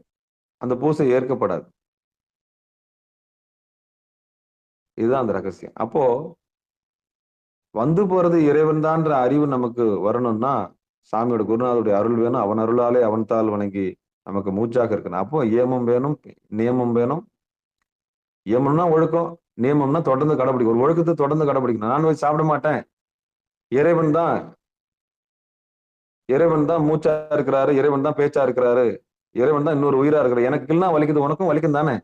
அந்த பூசை ஏற்கப்படாது. இதுதான் அந்த ரகசியம். அப்போ வந்து போறது இறைவன் தான்ற அறிவு நமக்கு வரணும்னா சாமியோட குருநாதருடைய அருள் வேணும். அவன் அருளாலே அவன் தாள் வணங்கி நமக்கு மூச்சாக இருக்கணும். அப்போ ஏமம் வேணும், நியமம் வேணும். ஏமம்னா ஒழுக்கம், நியமம்னா தொடர்ந்து கடைபிடிக்கும். ஒரு ஒழுக்கத்தை தொடர்ந்து கடைபிடிக்கணும். நான்வெஜ் சாப்பிட மாட்டேன், இறைவன் தான் மூச்சா இருக்கிறாரு, இறைவன் தான் பேச்சா இருக்கிறாரு, இறைவன் தான் இன்னொரு உயிரா இருக்கிறார். எனக்கு இல்லைன்னா வலிக்குது, உனக்கும் வலிக்கும் தானே.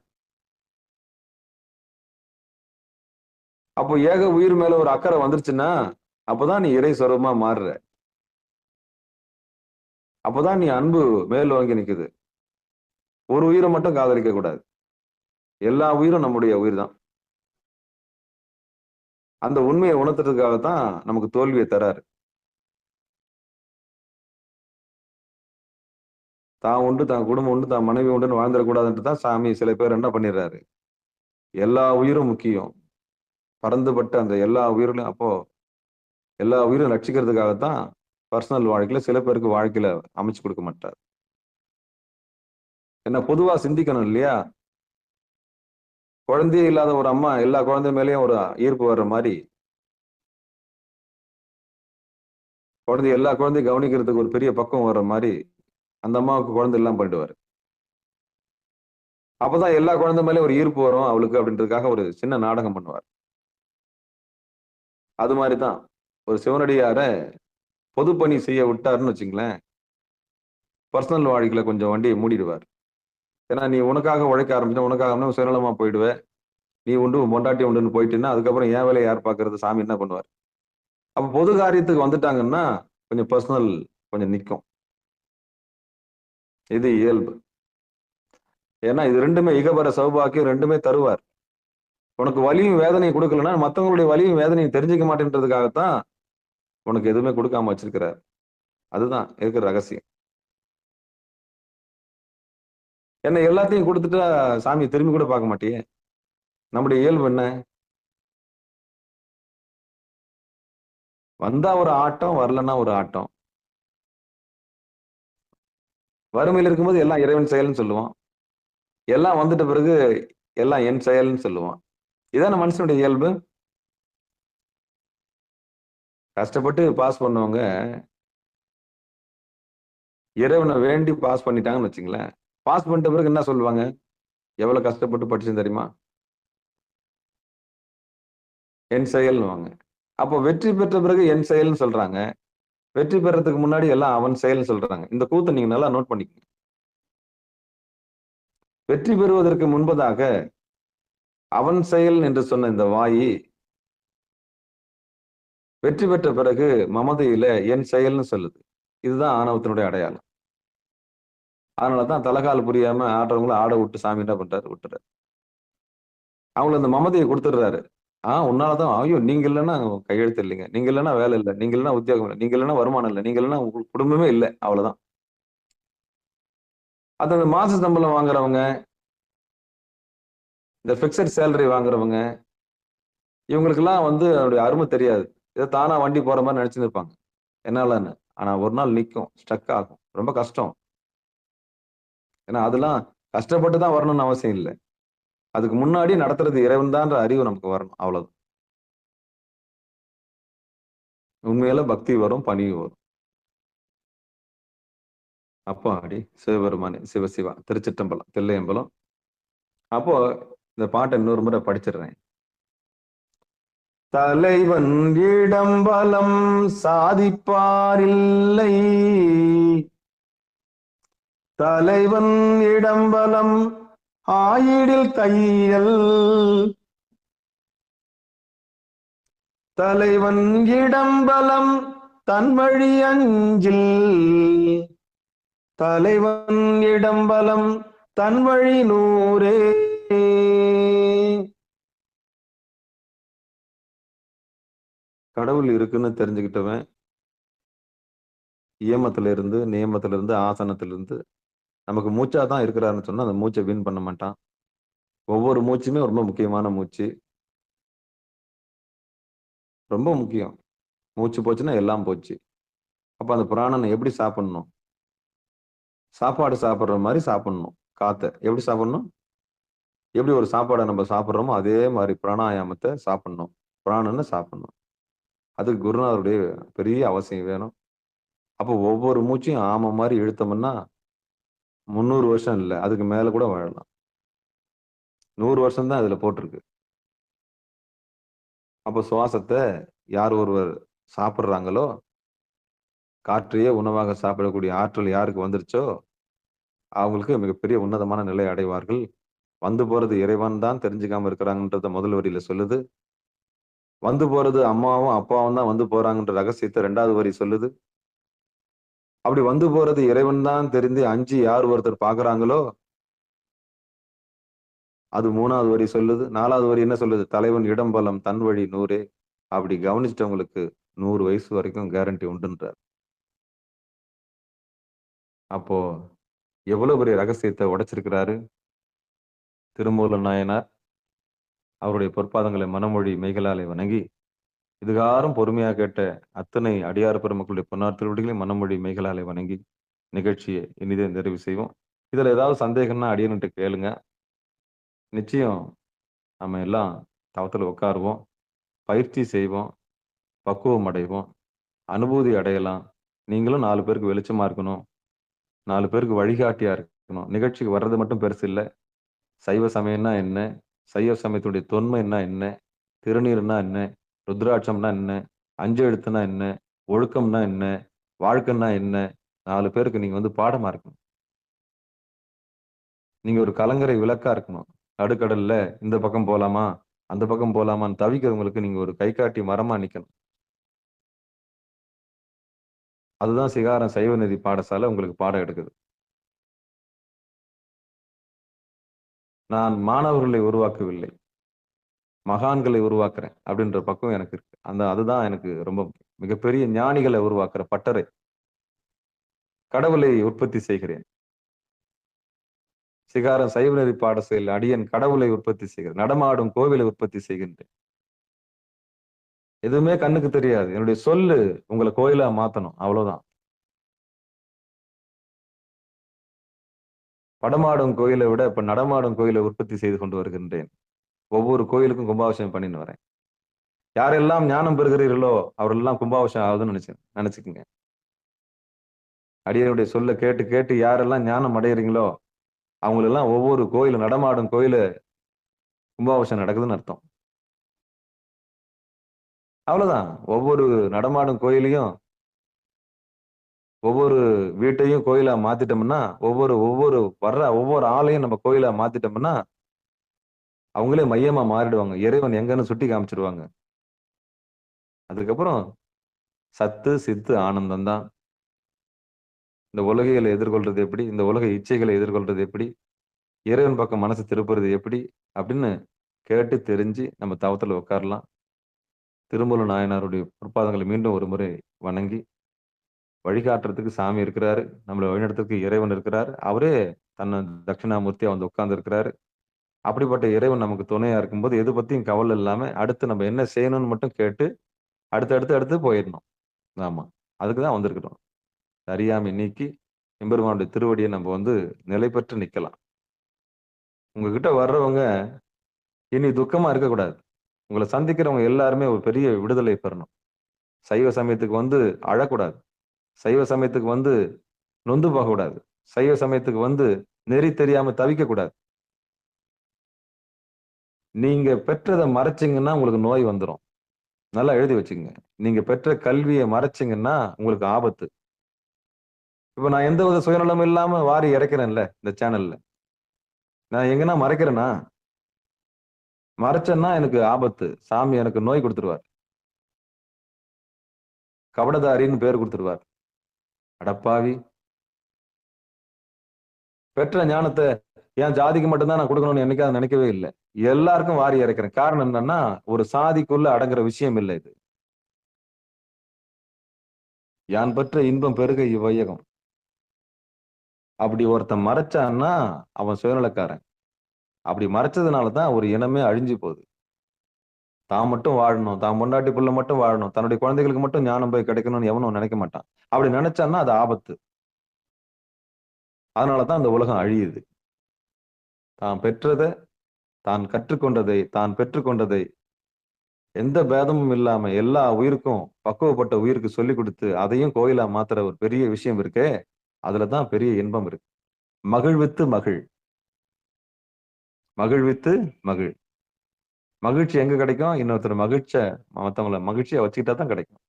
அப்போ ஏக உயிர் மேல ஒரு அக்கறை வந்துருச்சுன்னா அப்பதான் நீ இறை சொரூபமா மாறுற. அப்பதான் நீ அன்பு மேல் வாங்கி நிக்குது. ஒரு உயிரை மட்டும் காதலிக்க கூடாது. எல்லா உயிரும் நம்முடைய உயிர் தான். அந்த உண்மையை உணர்த்துறதுக்காகத்தான் நமக்கு தோல்வியை தராரு. தான் உண்டு, தான் குடும்பம் உண்டு, தான் மனைவி உண்டுன்னு வாழ்ந்துடக்கூடாதுன்ட்டு தான் சாமி சில பேர் என்ன பண்ணிடுறாரு, எல்லா உயிரும் முக்கியம், பறந்துபட்ட அந்த எல்லா உயிரிலும். அப்போ எல்லா உயிரும் ரட்சிக்கிறதுக்காகத்தான் பர்சனல் வாழ்க்கையில சில பேருக்கு வாழ்க்கையில அமைச்சு கொடுக்க மாட்டார். என்ன பொதுவா சிந்திக்கணும் இல்லையா? குழந்தையே இல்லாத ஒரு அம்மா எல்லா குழந்தை மேலேயும் ஒரு ஈர்ப்பு வர்ற மாதிரி, எல்லா குழந்தையும் கவனிக்கிறதுக்கு ஒரு பெரிய பக்கம் வர்ற மாதிரி அந்த அம்மாவுக்கு குழந்தை எல்லாம் பண்ணிடுவாரு. அப்பதான் எல்லா குழந்தை மேலேயும் ஒரு ஈர்ப்பு வரும் அவளுக்கு அப்படின்றதுக்காக ஒரு சின்ன நாடகம் பண்ணுவார். அது மாதிரிதான் ஒரு சிவனடியார பொது பணி செய்ய விட்டாருன்னு வச்சுங்களேன், பர்சனல் வாழ்க்கையில கொஞ்சம் வண்டியை மூடிடுவார். ஏன்னா நீ உனக்காக உழைக்க ஆரம்பிச்சா உனக்காக சுயநலமா போயிடுவேன், நீ உண்டு பொண்டாட்டி உண்டுன்னு போயிட்டீங்கன்னா அதுக்கப்புறம் என் வேலையை யார் பாக்குறது? சாமி என்ன பண்ணுவார்? அப்ப பொது காரியத்துக்கு வந்துட்டாங்கன்னா கொஞ்சம் பர்சனல் கொஞ்சம் நிற்கும். இது இயல்பு. ஏன்னா இது ரெண்டுமே இகபர சௌபாக்கியம், ரெண்டுமே தருவார். உனக்கு வலியும் வேதனையும் கொடுக்கலன்னா மற்றவங்களுடைய வலியும் வேதனையும் தெரிஞ்சுக்க மாட்டேன்றதுக்காகத்தான் உனக்கு எதுவுமே கொடுக்காம வச்சிருக்கிறார். அதுதான் இருக்கிற ரகசியம். என்ன எல்லாத்தையும் கொடுத்துட்டா சாமி திரும்பி கூட பார்க்க மாட்டியே. நம்முடைய இயல்பு என்ன? வந்தா ஒரு ஆட்டம், வரலன்னா ஒரு ஆட்டம். வறுமையில் இருக்கும்போது எல்லாம் இறைவன் செயல்னு சொல்லுவான், எல்லாம் வந்துட்ட பிறகு எல்லாம் என் செயல்னு சொல்லுவான். இதான மனுஷனுடைய இயல்பு. கஷ்டப்பட்டு பாஸ் பண்ணவங்க இறைவனை வேண்டி பாஸ் பண்ணிட்டாங்கன்னு வச்சுங்களேன், பாஸ் பண்ணிட்ட பிறகு என்ன சொல்லுவாங்க? எவ்வளவு கஷ்டப்பட்டு படிச்சேன் தெரியுமா, என் செயல்னுவாங்க. அப்போ வெற்றி பெற்ற பிறகு என் செயல்னு சொல்றாங்க, வெற்றி பெறதுக்கு முன்னாடி எல்லாம் அவன் செயல்னு சொல்றாங்க. இந்த கூத்தை நீங்க நல்லா நோட் பண்ணிக்கங்க. வெற்றி பெறுவதற்கு முன்பதாக அவன் செயல் என்று சொன்ன இந்த வாயி வெற்றி பெற்ற பிறகு மமதையில என் செயல்னு சொல்லுது. இதுதான் ஆணவத்தினுடைய அடையாளம். அதனாலதான் தலைகால் புரியாம ஆடுறவங்கள ஆட விட்டு சாமி என்ன பண்றாரு? விட்டுறாரு. அவங்களுக்கு அந்த மமதையை கொடுத்துடுறாரு. உன்னாலதான், ஐயோ நீங்க இல்லைன்னா கையெழுத்து இல்லைங்க, நீங்க இல்லைன்னா வேலை இல்லை, நீங்க இல்லைன்னா உத்தியோகம் இல்லை, நீங்க இல்லைன்னா வருமானம் இல்லை, நீங்க இல்லைன்னா உங்களுக்கு குடும்பமே இல்லை, அவ்வளவுதான். அது அந்த மாச சம்பளம் வாங்குறவங்க, இந்த பிக்சட் சேலரி வாங்குறவங்க, இவங்களுக்கெல்லாம் அதோடைய அருமை தெரியாது. ஏதோ தானா வண்டி போற மாதிரி நினைச்சுன்னு இருப்பாங்க என்னாலன்னு. ஆனா ஒரு நாள் நிக்கும், ஸ்டக் ஆகும், ரொம்ப கஷ்டம். ஏன்னா அதெல்லாம் கஷ்டப்பட்டு தான் வரணும்னு அவசியம் இல்லை. அதுக்கு முன்னாடி நடத்துறது இறைவன் தான்ற அறிவு நமக்கு வரணும், அவ்வளவு. உண்மையில பக்தி வரும், பணிவு வரும். அப்பாடி சிவபெருமானே, சிவசிவா, திருச்சிற்றம்பலம், தில்லையம்பலம். அப்போ இந்த பாட்டை இன்னொரு முறை படிச்சிடுறேன். தலைவன் இடம்பலம் சாதிப்பாரில்லை, தலைவன் இடம்பலம் ஆயிடில் கையல், தலைவன் இடம்பலம் தன் வழி அஞ்சில், தலைவன் இடம்பலம் தன் வழி 100. கடவுள் இருக்குன்னு தெரிஞ்சுக்கிட்டவன் இயமத்துல இருந்து, நியமத்துல இருந்து, ஆசனத்துல இருந்து நமக்கு மூச்சாதான் இருக்கிறாருன்னு சொன்னா அந்த மூச்சை வீண் பண்ண மாட்டான். ஒவ்வொரு மூச்சுமே ரொம்ப முக்கியமான மூச்சு, ரொம்ப முக்கியம். மூச்சு போச்சுன்னா எல்லாம் போச்சு. அப்ப அந்த பிராணனை எப்படி சாப்பிடணும்? சாப்பாடு சாப்பிடுற மாதிரி சாப்பிடணும். காத்த எப்படி சாப்பிடணும்? எப்படி ஒரு சாப்பாடை நம்ம சாப்பிட்றோமோ அதே மாதிரி பிராணாயாமத்தை சாப்பிடணும், பிராணனை சாப்பிடணும். அதுக்கு குருநாதருடைய பெரிய அவசியம் வேணும். அப்போ ஒவ்வொரு மூச்சையும் ஆமை மாதிரி இழுத்தோம்னா 300 வருஷம் இல்லை, அதுக்கு மேல கூட வாழலாம். 100 வருஷம் தான் இதுல போட்டிருக்கு. அப்போ சுவாசத்தை யார் ஒருவர் சாப்பிட்றாங்களோ, காற்றையே உணவாக சாப்பிடக்கூடிய ஆற்றல் யாருக்கு வந்துருச்சோ அவங்களுக்கு மிகப்பெரிய உன்னதமான நிலை அடைவார்கள். வந்து போறது இறைவன் தான் தெரிஞ்சுக்காம இருக்கிறாங்கன்றத முதல் வரியில சொல்லுது. வந்து போறது அம்மாவும் அப்பாவும் தான் வந்து போறாங்கன்ற ரகசியத்தை 2வது வரி சொல்லுது. அப்படி வந்து போறது இறைவன் தான் தெரிந்து அஞ்சு யார் ஒருத்தர் பாக்குறாங்களோ அது 3வது வரி சொல்லுது. 4வது வரி என்ன சொல்லுது? தலைவன் இடம்பலம் தன் வழி 100. அப்படி கவனிச்சிட்டவங்களுக்கு 100 வயசு வரைக்கும் கேரண்டி உண்டுன்றார். அப்போ எவ்வளவு பெரிய ரகசியத்தை உடைச்சிருக்கிறாரு திருமூல நாயனார். அவருடைய பொற்பாதங்களை மனமொழி மெய்களாலே வணங்கி, இதுகாரும் பொறுமையாக கேட்ட அத்தனை அடியார் பெருமக்களுடைய பொன்னார் திருவடிகளை மனமொழி மெய்களாலே வணங்கி நிகழ்ச்சியை இனிதே நிறைவு செய்வோம். இதுல ஏதாவது சந்தேகம்னா அடியன்ட்டு கேளுங்க. நிச்சயம் நம்ம எல்லாம் தவத்துல உட்காருவோம், பயிற்சி செய்வோம், பக்குவம் அடைவோம், அனுபூதி அடையலாம். நீங்களும் 4 பேருக்கு வெளிச்சமா இருக்கணும், 4 பேருக்கு வழிகாட்டியா இருக்கணும். நிகழ்ச்சிக்கு வர்றது மட்டும் பெருசு இல்லை. சைவ சமயம்னா என்ன, சைவ சமயத்துடைய தொன்மைன்னா என்ன, திருநீர்னா என்ன, ருத்ராட்சம்னா என்ன, 5 எழுத்துனா என்ன, ஒழுக்கம்னா என்ன, வாழ்க்கைன்னா என்ன, 4 பேருக்கு நீங்க பாடமா இருக்கணும். நீங்க ஒரு கலங்கரை விளக்கா இருக்கணும். நடுக்கடல்ல இந்த பக்கம் போலாமா அந்த பக்கம் போலாமான்னு தவிக்கிறவங்களுக்கு நீங்க ஒரு கை காட்டி மரமா நிக்கணும். அதுதான் சிகாரம் சைவ நெறி பாடசாலை உங்களுக்கு பாடம் எடுக்குது. நான் மாணவர்களை உருவாக்கவில்லை, மகான்களை உருவாக்குறேன் அப்படின்ற பக்கம் எனக்கு இருக்கு. அதுதான் எனக்கு ரொம்ப மிகப்பெரிய ஞானிகளை உருவாக்குற பட்டறை. கடவுளை உற்பத்தி செய்கிறேன். சிகாரம் சைவ நெறி பாடசாலையில் அடியன் கடவுளை உற்பத்தி செய்கிறேன், நடமாடும் கோவிலை உற்பத்தி செய்கின்றேன். எதுவுமே கண்ணுக்கு தெரியாது, என்னுடைய சொல்லு உங்களை கோயிலா மாத்தணும், அவ்வளவுதான். படமாடும் கோயிலை விட இப்ப நடமாடும் கோயிலை உற்பத்தி செய்து கொண்டு வருகின்றேன். ஒவ்வொரு கோயிலுக்கும் கும்பாபிஷேகம் பண்ணின்னு வரேன். யாரெல்லாம் ஞானம் பெறுகிறீர்களோ அவரெல்லாம் கும்பாபிஷேகம் ஆகுதுன்னு நினைச்சுக்குங்க. அடியனுடைய சொல்ல கேட்டு கேட்டு யாரெல்லாம் ஞானம் அடையிறீங்களோ அவங்களெல்லாம் ஒவ்வொரு கோயில நடமாடும் கோயில கும்பாபிஷேகம் நடக்குதுன்னு அர்த்தம். அவ்வளவுதான். ஒவ்வொரு நடமாடும் கோயிலையும் ஒவ்வொரு வீட்டையும் கோயிலா மாத்திட்டோம்னா, ஒவ்வொரு வர்ற ஒவ்வொரு ஆளையும் நம்ம கோயிலா மாத்திட்டோம்னா அவங்களே மையமா மாறிடுவாங்க. இறைவன் எங்கன்னு சுட்டி காமிச்சிருவாங்க. அதுக்கப்புறம் சத்து சித்து ஆனந்தம் தான். இந்த உலகைகளை எதிர்கொள்றது எப்படி, இந்த உலக இச்சைகளை எதிர்கொள்றது எப்படி, இறைவன் பக்கம் மனசு திருப்புறது எப்படி அப்படின்னு கேட்டு தெரிஞ்சு நம்ம தவத்துல உட்காரலாம். திருமூல நாயனாருடைய பொற்பாதங்களை மீண்டும் ஒரு முறை வணங்கி, வழிகாட்டுறதுக்கு சாமி இருக்கிறாரு. நம்மள வழிநடத்துறதுக்கு இறைவன் இருக்கிறாரு. அவரே தன்னை தட்சிணாமூர்த்தியா வந்து உட்கார்ந்து இருக்கிறாரு. அப்படிப்பட்ட இறைவன் நமக்கு துணையா இருக்கும்போது, எது பத்தியும் கவலை இல்லாம, அடுத்து நம்ம என்ன செய்யணும்னு மட்டும் கேட்டு, அடுத்து போயிடணும். ஆமா. அதுக்கு தான் வந்திருக்கிறோம். அறியாமை நீக்கி, எம்பெருமானுடைய திருவடிய நம்ம வந்து நிலை பெற்று நிக்கலாம். உங்ககிட்ட வர்றவங்க, இனி துக்கமா இருக்கக்கூடாது. உங்கள சந்திக்கிறவங்க எல்லாருமே ஒரு பெரிய விடுதலை பெறணும். சைவ சமயத்துக்கு வந்து அழக்கூடாது. சைவ சமயத்துக்கு வந்து நொந்து போகக்கூடாது. சைவ சமயத்துக்கு வந்து நெறி தெரியாம தவிக்கக்கூடாது. நீங்க பெற்றத மறைச்சீங்கன்னா, உங்களுக்கு நோய் வந்துரும். நல்லா எழுதி வச்சுக்கங்க. நீங்க பெற்ற கல்விய மறைச்சீங்கன்னா, உங்களுக்கு ஆபத்து. இப்ப நான் எந்தவித சுயநலமும் இல்லாம வாரி இறைக்கிறேன்ல, இந்த சேனல்ல. நான் எங்கன்னா மறைக்கிறேனா? மறைச்சேன்னா எனக்கு ஆபத்து. சாமி எனக்கு நோய் குடுத்துருவார். கபடதாரின்னு பேர் குடுத்துருவார். அடப்பாவி! பெற்ற ஞானத்த என் ஜாதிக்கு மட்டும் தான் நான் குடுக்கணும்னு என்னைக்காவது நினைக்கவே இல்ல. எல்லாருக்கும் வாரி இறைக்கிறேன். காரணம் என்னன்னா, ஒரு சாதிக்குள்ள அடங்குற விஷயம் இல்ல இது. யான் பெற்ற இன்பம் பெருக இவ்வையகம். அப்படி ஒருத்தன் மறைச்சான்னா, அவன் சுயநலக்காரன். அப்படி மறைச்சதுனால தான் ஒரு இனமே அழிஞ்சு போகுது. தான் மட்டும் வாழணும். தான் பொண்டாட்டி புள்ள மட்டும் வாழணும். தன்னுடைய குழந்தைகளுக்கு மட்டும் ஞானம் போய் கிடைக்கணும்னு எவனும் நினைக்க மாட்டான். அப்படி நினைச்சான்னா அது ஆபத்து. அதனால தான் இந்த உலகம் அழியுது. தான் பெற்றத, தான் கற்றுக்கொண்டதை, தான் பெற்றுக்கொண்டதை எந்த பேதமும் இல்லாம எல்லா உயிருக்கும் பக்குவப்பட்ட உயிருக்கு சொல்லிக் கொடுத்து அதையும் கோயிலா மாத்துற ஒரு பெரிய விஷயம் இருக்கே, அதுல தான் பெரிய இன்பம் இருக்கு. மகிழ்வித்து மகிழ். மகிழ்வித்து மகிழ். மகிழ்ச்சி எங்க கிடைக்கும்? இன்னொருத்தர் மத்தவங்கள மகிழ்ச்சியா வச்சுக்கிட்டா தான் கிடைக்கும்.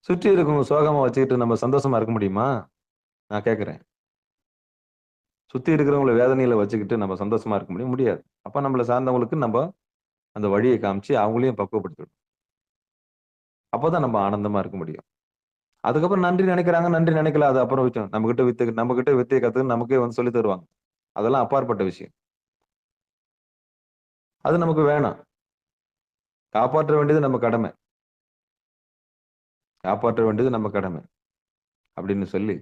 சுற்றி இருக்கவங்க சோகமா வச்சுக்கிட்டு நம்ம சந்தோஷமா இருக்க முடியுமா? நான் கேட்கிறேன். சுத்தி இருக்கிறவங்கள வேதனையில வச்சுக்கிட்டு நம்ம சந்தோஷமா இருக்க முடியாது. அப்ப நம்மள சார்ந்தவங்களுக்கு நம்ம அந்த வழியை காமிச்சு அவங்களையும் பக்குவப்படுத்தணும். அப்பதான் நம்ம ஆனந்தமா இருக்க முடியும். அதுக்கப்புறம் நன்றி நினைக்கிறாங்க, நன்றி நினைக்கல. அது அப்புறம் விஷயம். நம்ம கிட்ட வித்தைய கத்துன்னு நமக்கே வந்து சொல்லி தருவாங்க. அதெல்லாம் அப்பாற்பட்ட விஷயம். அது நமக்கு வேணாம். காப்பாற்ற வேண்டியது நம்ம கடமை. காப்பாற்ற வேண்டியது நம்ம கடமை. அப்படின்னு சொல்லி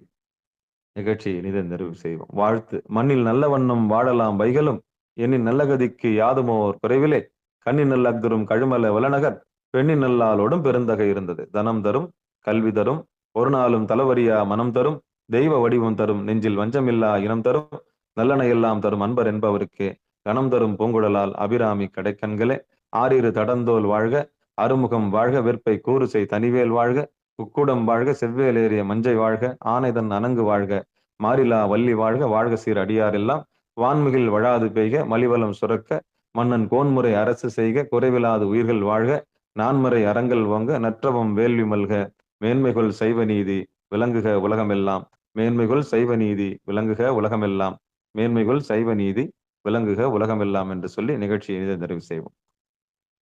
நிகழ்ச்சி இனிதே நிறைவு செய்வோம். வாழ்த்து. மண்ணில் நல்ல வண்ணம் வாழலாம் வைகளும், எண்ணின் நல்ல கதிக்கு யாதுமோர் குறைவிலே, கண்ணின் நல்ல அக்தரும் கழுமல வளநகர், பெண்ணின் நல்லாளோடும் பெருந்தகை இருந்தது. தனம் தரும், கல்வி தரும், ஒரு நாளும் தலவரியா மனம் தரும், தெய்வ வடிவம் தரும், நெஞ்சில் வஞ்சமில்லா இனம் தரும், நல்லன எல்லாம் தரும் அன்பர் என்பவருக்கே, கணம் தரும் பூங்குழலால் அபிராமி கடைக்கண்களே, ஆறிரு தடந்தோல் வாழ்க, அருமுகம் வாழ்க, வெற்பை கூறுசை தனிவேல் வாழ்க, குக்குடம் வாழ்க, செவ்வேல் ஏறிய மஞ்சை வாழ்க, ஆனைதன் அணங்கு வாழ்க, மாறிலா வள்ளி வாழ்க, வாழ்க சீர் அடியாரெல்லாம், வான்மிகில் வழாது பெய்க, மலிவலம் சுரக்க, மன்னன் கோன்முறை அரசு செய்க, குறைவிலாது உயிர்கள் வாழ்க, நான்மறை அறங்கள் ஓங்க, நற்றவம் வேள்வி மல்க, மேன்மைகொள் சைவ நீதி விளங்குக உலகமெல்லாம், மேன்மைகொள் சைவ நீதி விளங்குக உலகமெல்லாம், மேன்மைகொள் சைவ நீதி விளங்குக உலகமெல்லாம் என்று சொல்லி நிகழ்ச்சியை நிறைவு செய்வோம்.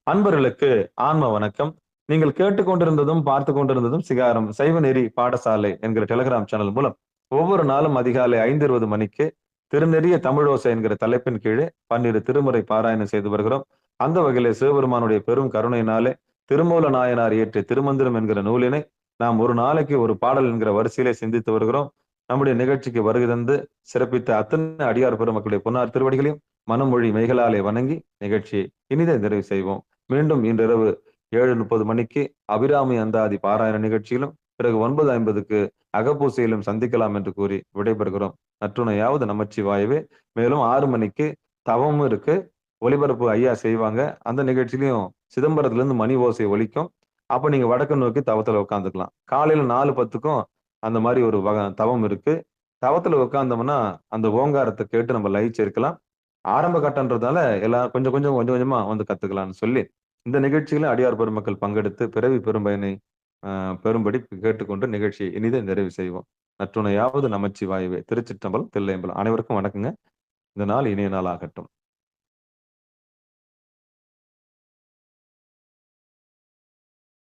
அன்பர்களுக்கு ஆன்ம வணக்கம். நீங்கள் கேட்டுக்கொண்டிருந்ததும் பார்த்து கொண்டிருந்ததும் சிகாரம் சைவ நெறி பாடசாலை என்கிற டெலிகிராம் சேனல் மூலம் ஒவ்வொரு நாளும் அதிகாலை 5:20 மணிக்கு திருநெறிய தமிழோசை என்கிற தலைப்பின் கீழே 12 திருமுறை பாராயணம் செய்து வருகிறோம். அந்த வகையிலே சிவபெருமானுடைய பெரும் கருணையினாலே திருமூல நாயனார் இயற்றிய திருமந்திரம் என்கிற நூலினை நாம் ஒரு நாளைக்கு ஒரு பாடல் என்கிற வரிசையிலே சிந்தித்து வருகிறோம். நம்முடைய நிகழ்ச்சிக்கு வருகை தந்து சிறப்பித்த அத்தனை அடியார் பெருமக்களுடைய பொன்னார் திருவடிகளையும் மனமொழி மெய்களாலே வணங்கி நிகழ்ச்சியை இனிதே நிறைவு செய்வோம். மீண்டும் இன்றிரவு 7:30 மணிக்கு அபிராமி அந்தாதி பாராயண நிகழ்ச்சியிலும் பிறகு 9:50க்கு அகப்பூசையிலும் சந்திக்கலாம் என்று கூறி விடைபெறுகிறோம். நற்றுணையாவது நமச்சிவாயவே. மேலும் 6 மணிக்கு தவமும் இருக்கு, ஒலிபரப்பு ஐயா செய்வாங்க. அந்த நிகழ்ச்சியிலையும் சிதம்பரத்துல இருந்து மணி ஓசை ஒலிக்கும். அப்ப நீங்க வடக்கு நோக்கி தவத்துல உட்காந்துக்கலாம். காலையில 4:10க்கும் அந்த மாதிரி ஒரு தவம் இருக்கு. தவத்துல உட்கார்ந்தோம்னா அந்த ஓங்காரத்தை கேட்டு நம்ம லயிச்சு இருக்கலாம். ஆரம்ப கட்டன்றதால எல்லாம் கொஞ்சம் கொஞ்சமா வந்து கத்துக்கலாம்னு சொல்லி இந்த நிகழ்ச்சியில அடியார் பெருமக்கள் பங்கெடுத்து பிறவி பெரும்பயனை பெரும்படி கேட்டுக்கொண்டு நிகழ்ச்சியை இனிதே நிறைவு செய்வோம். நற்றுணையாவது நமச்சிவாயவே. திருச்சிற்றம்பலம், தில்லையம்பலம். அனைவருக்கும் வணக்கங்க. இந்த நாள் இனிய நாள் ஆகட்டும்.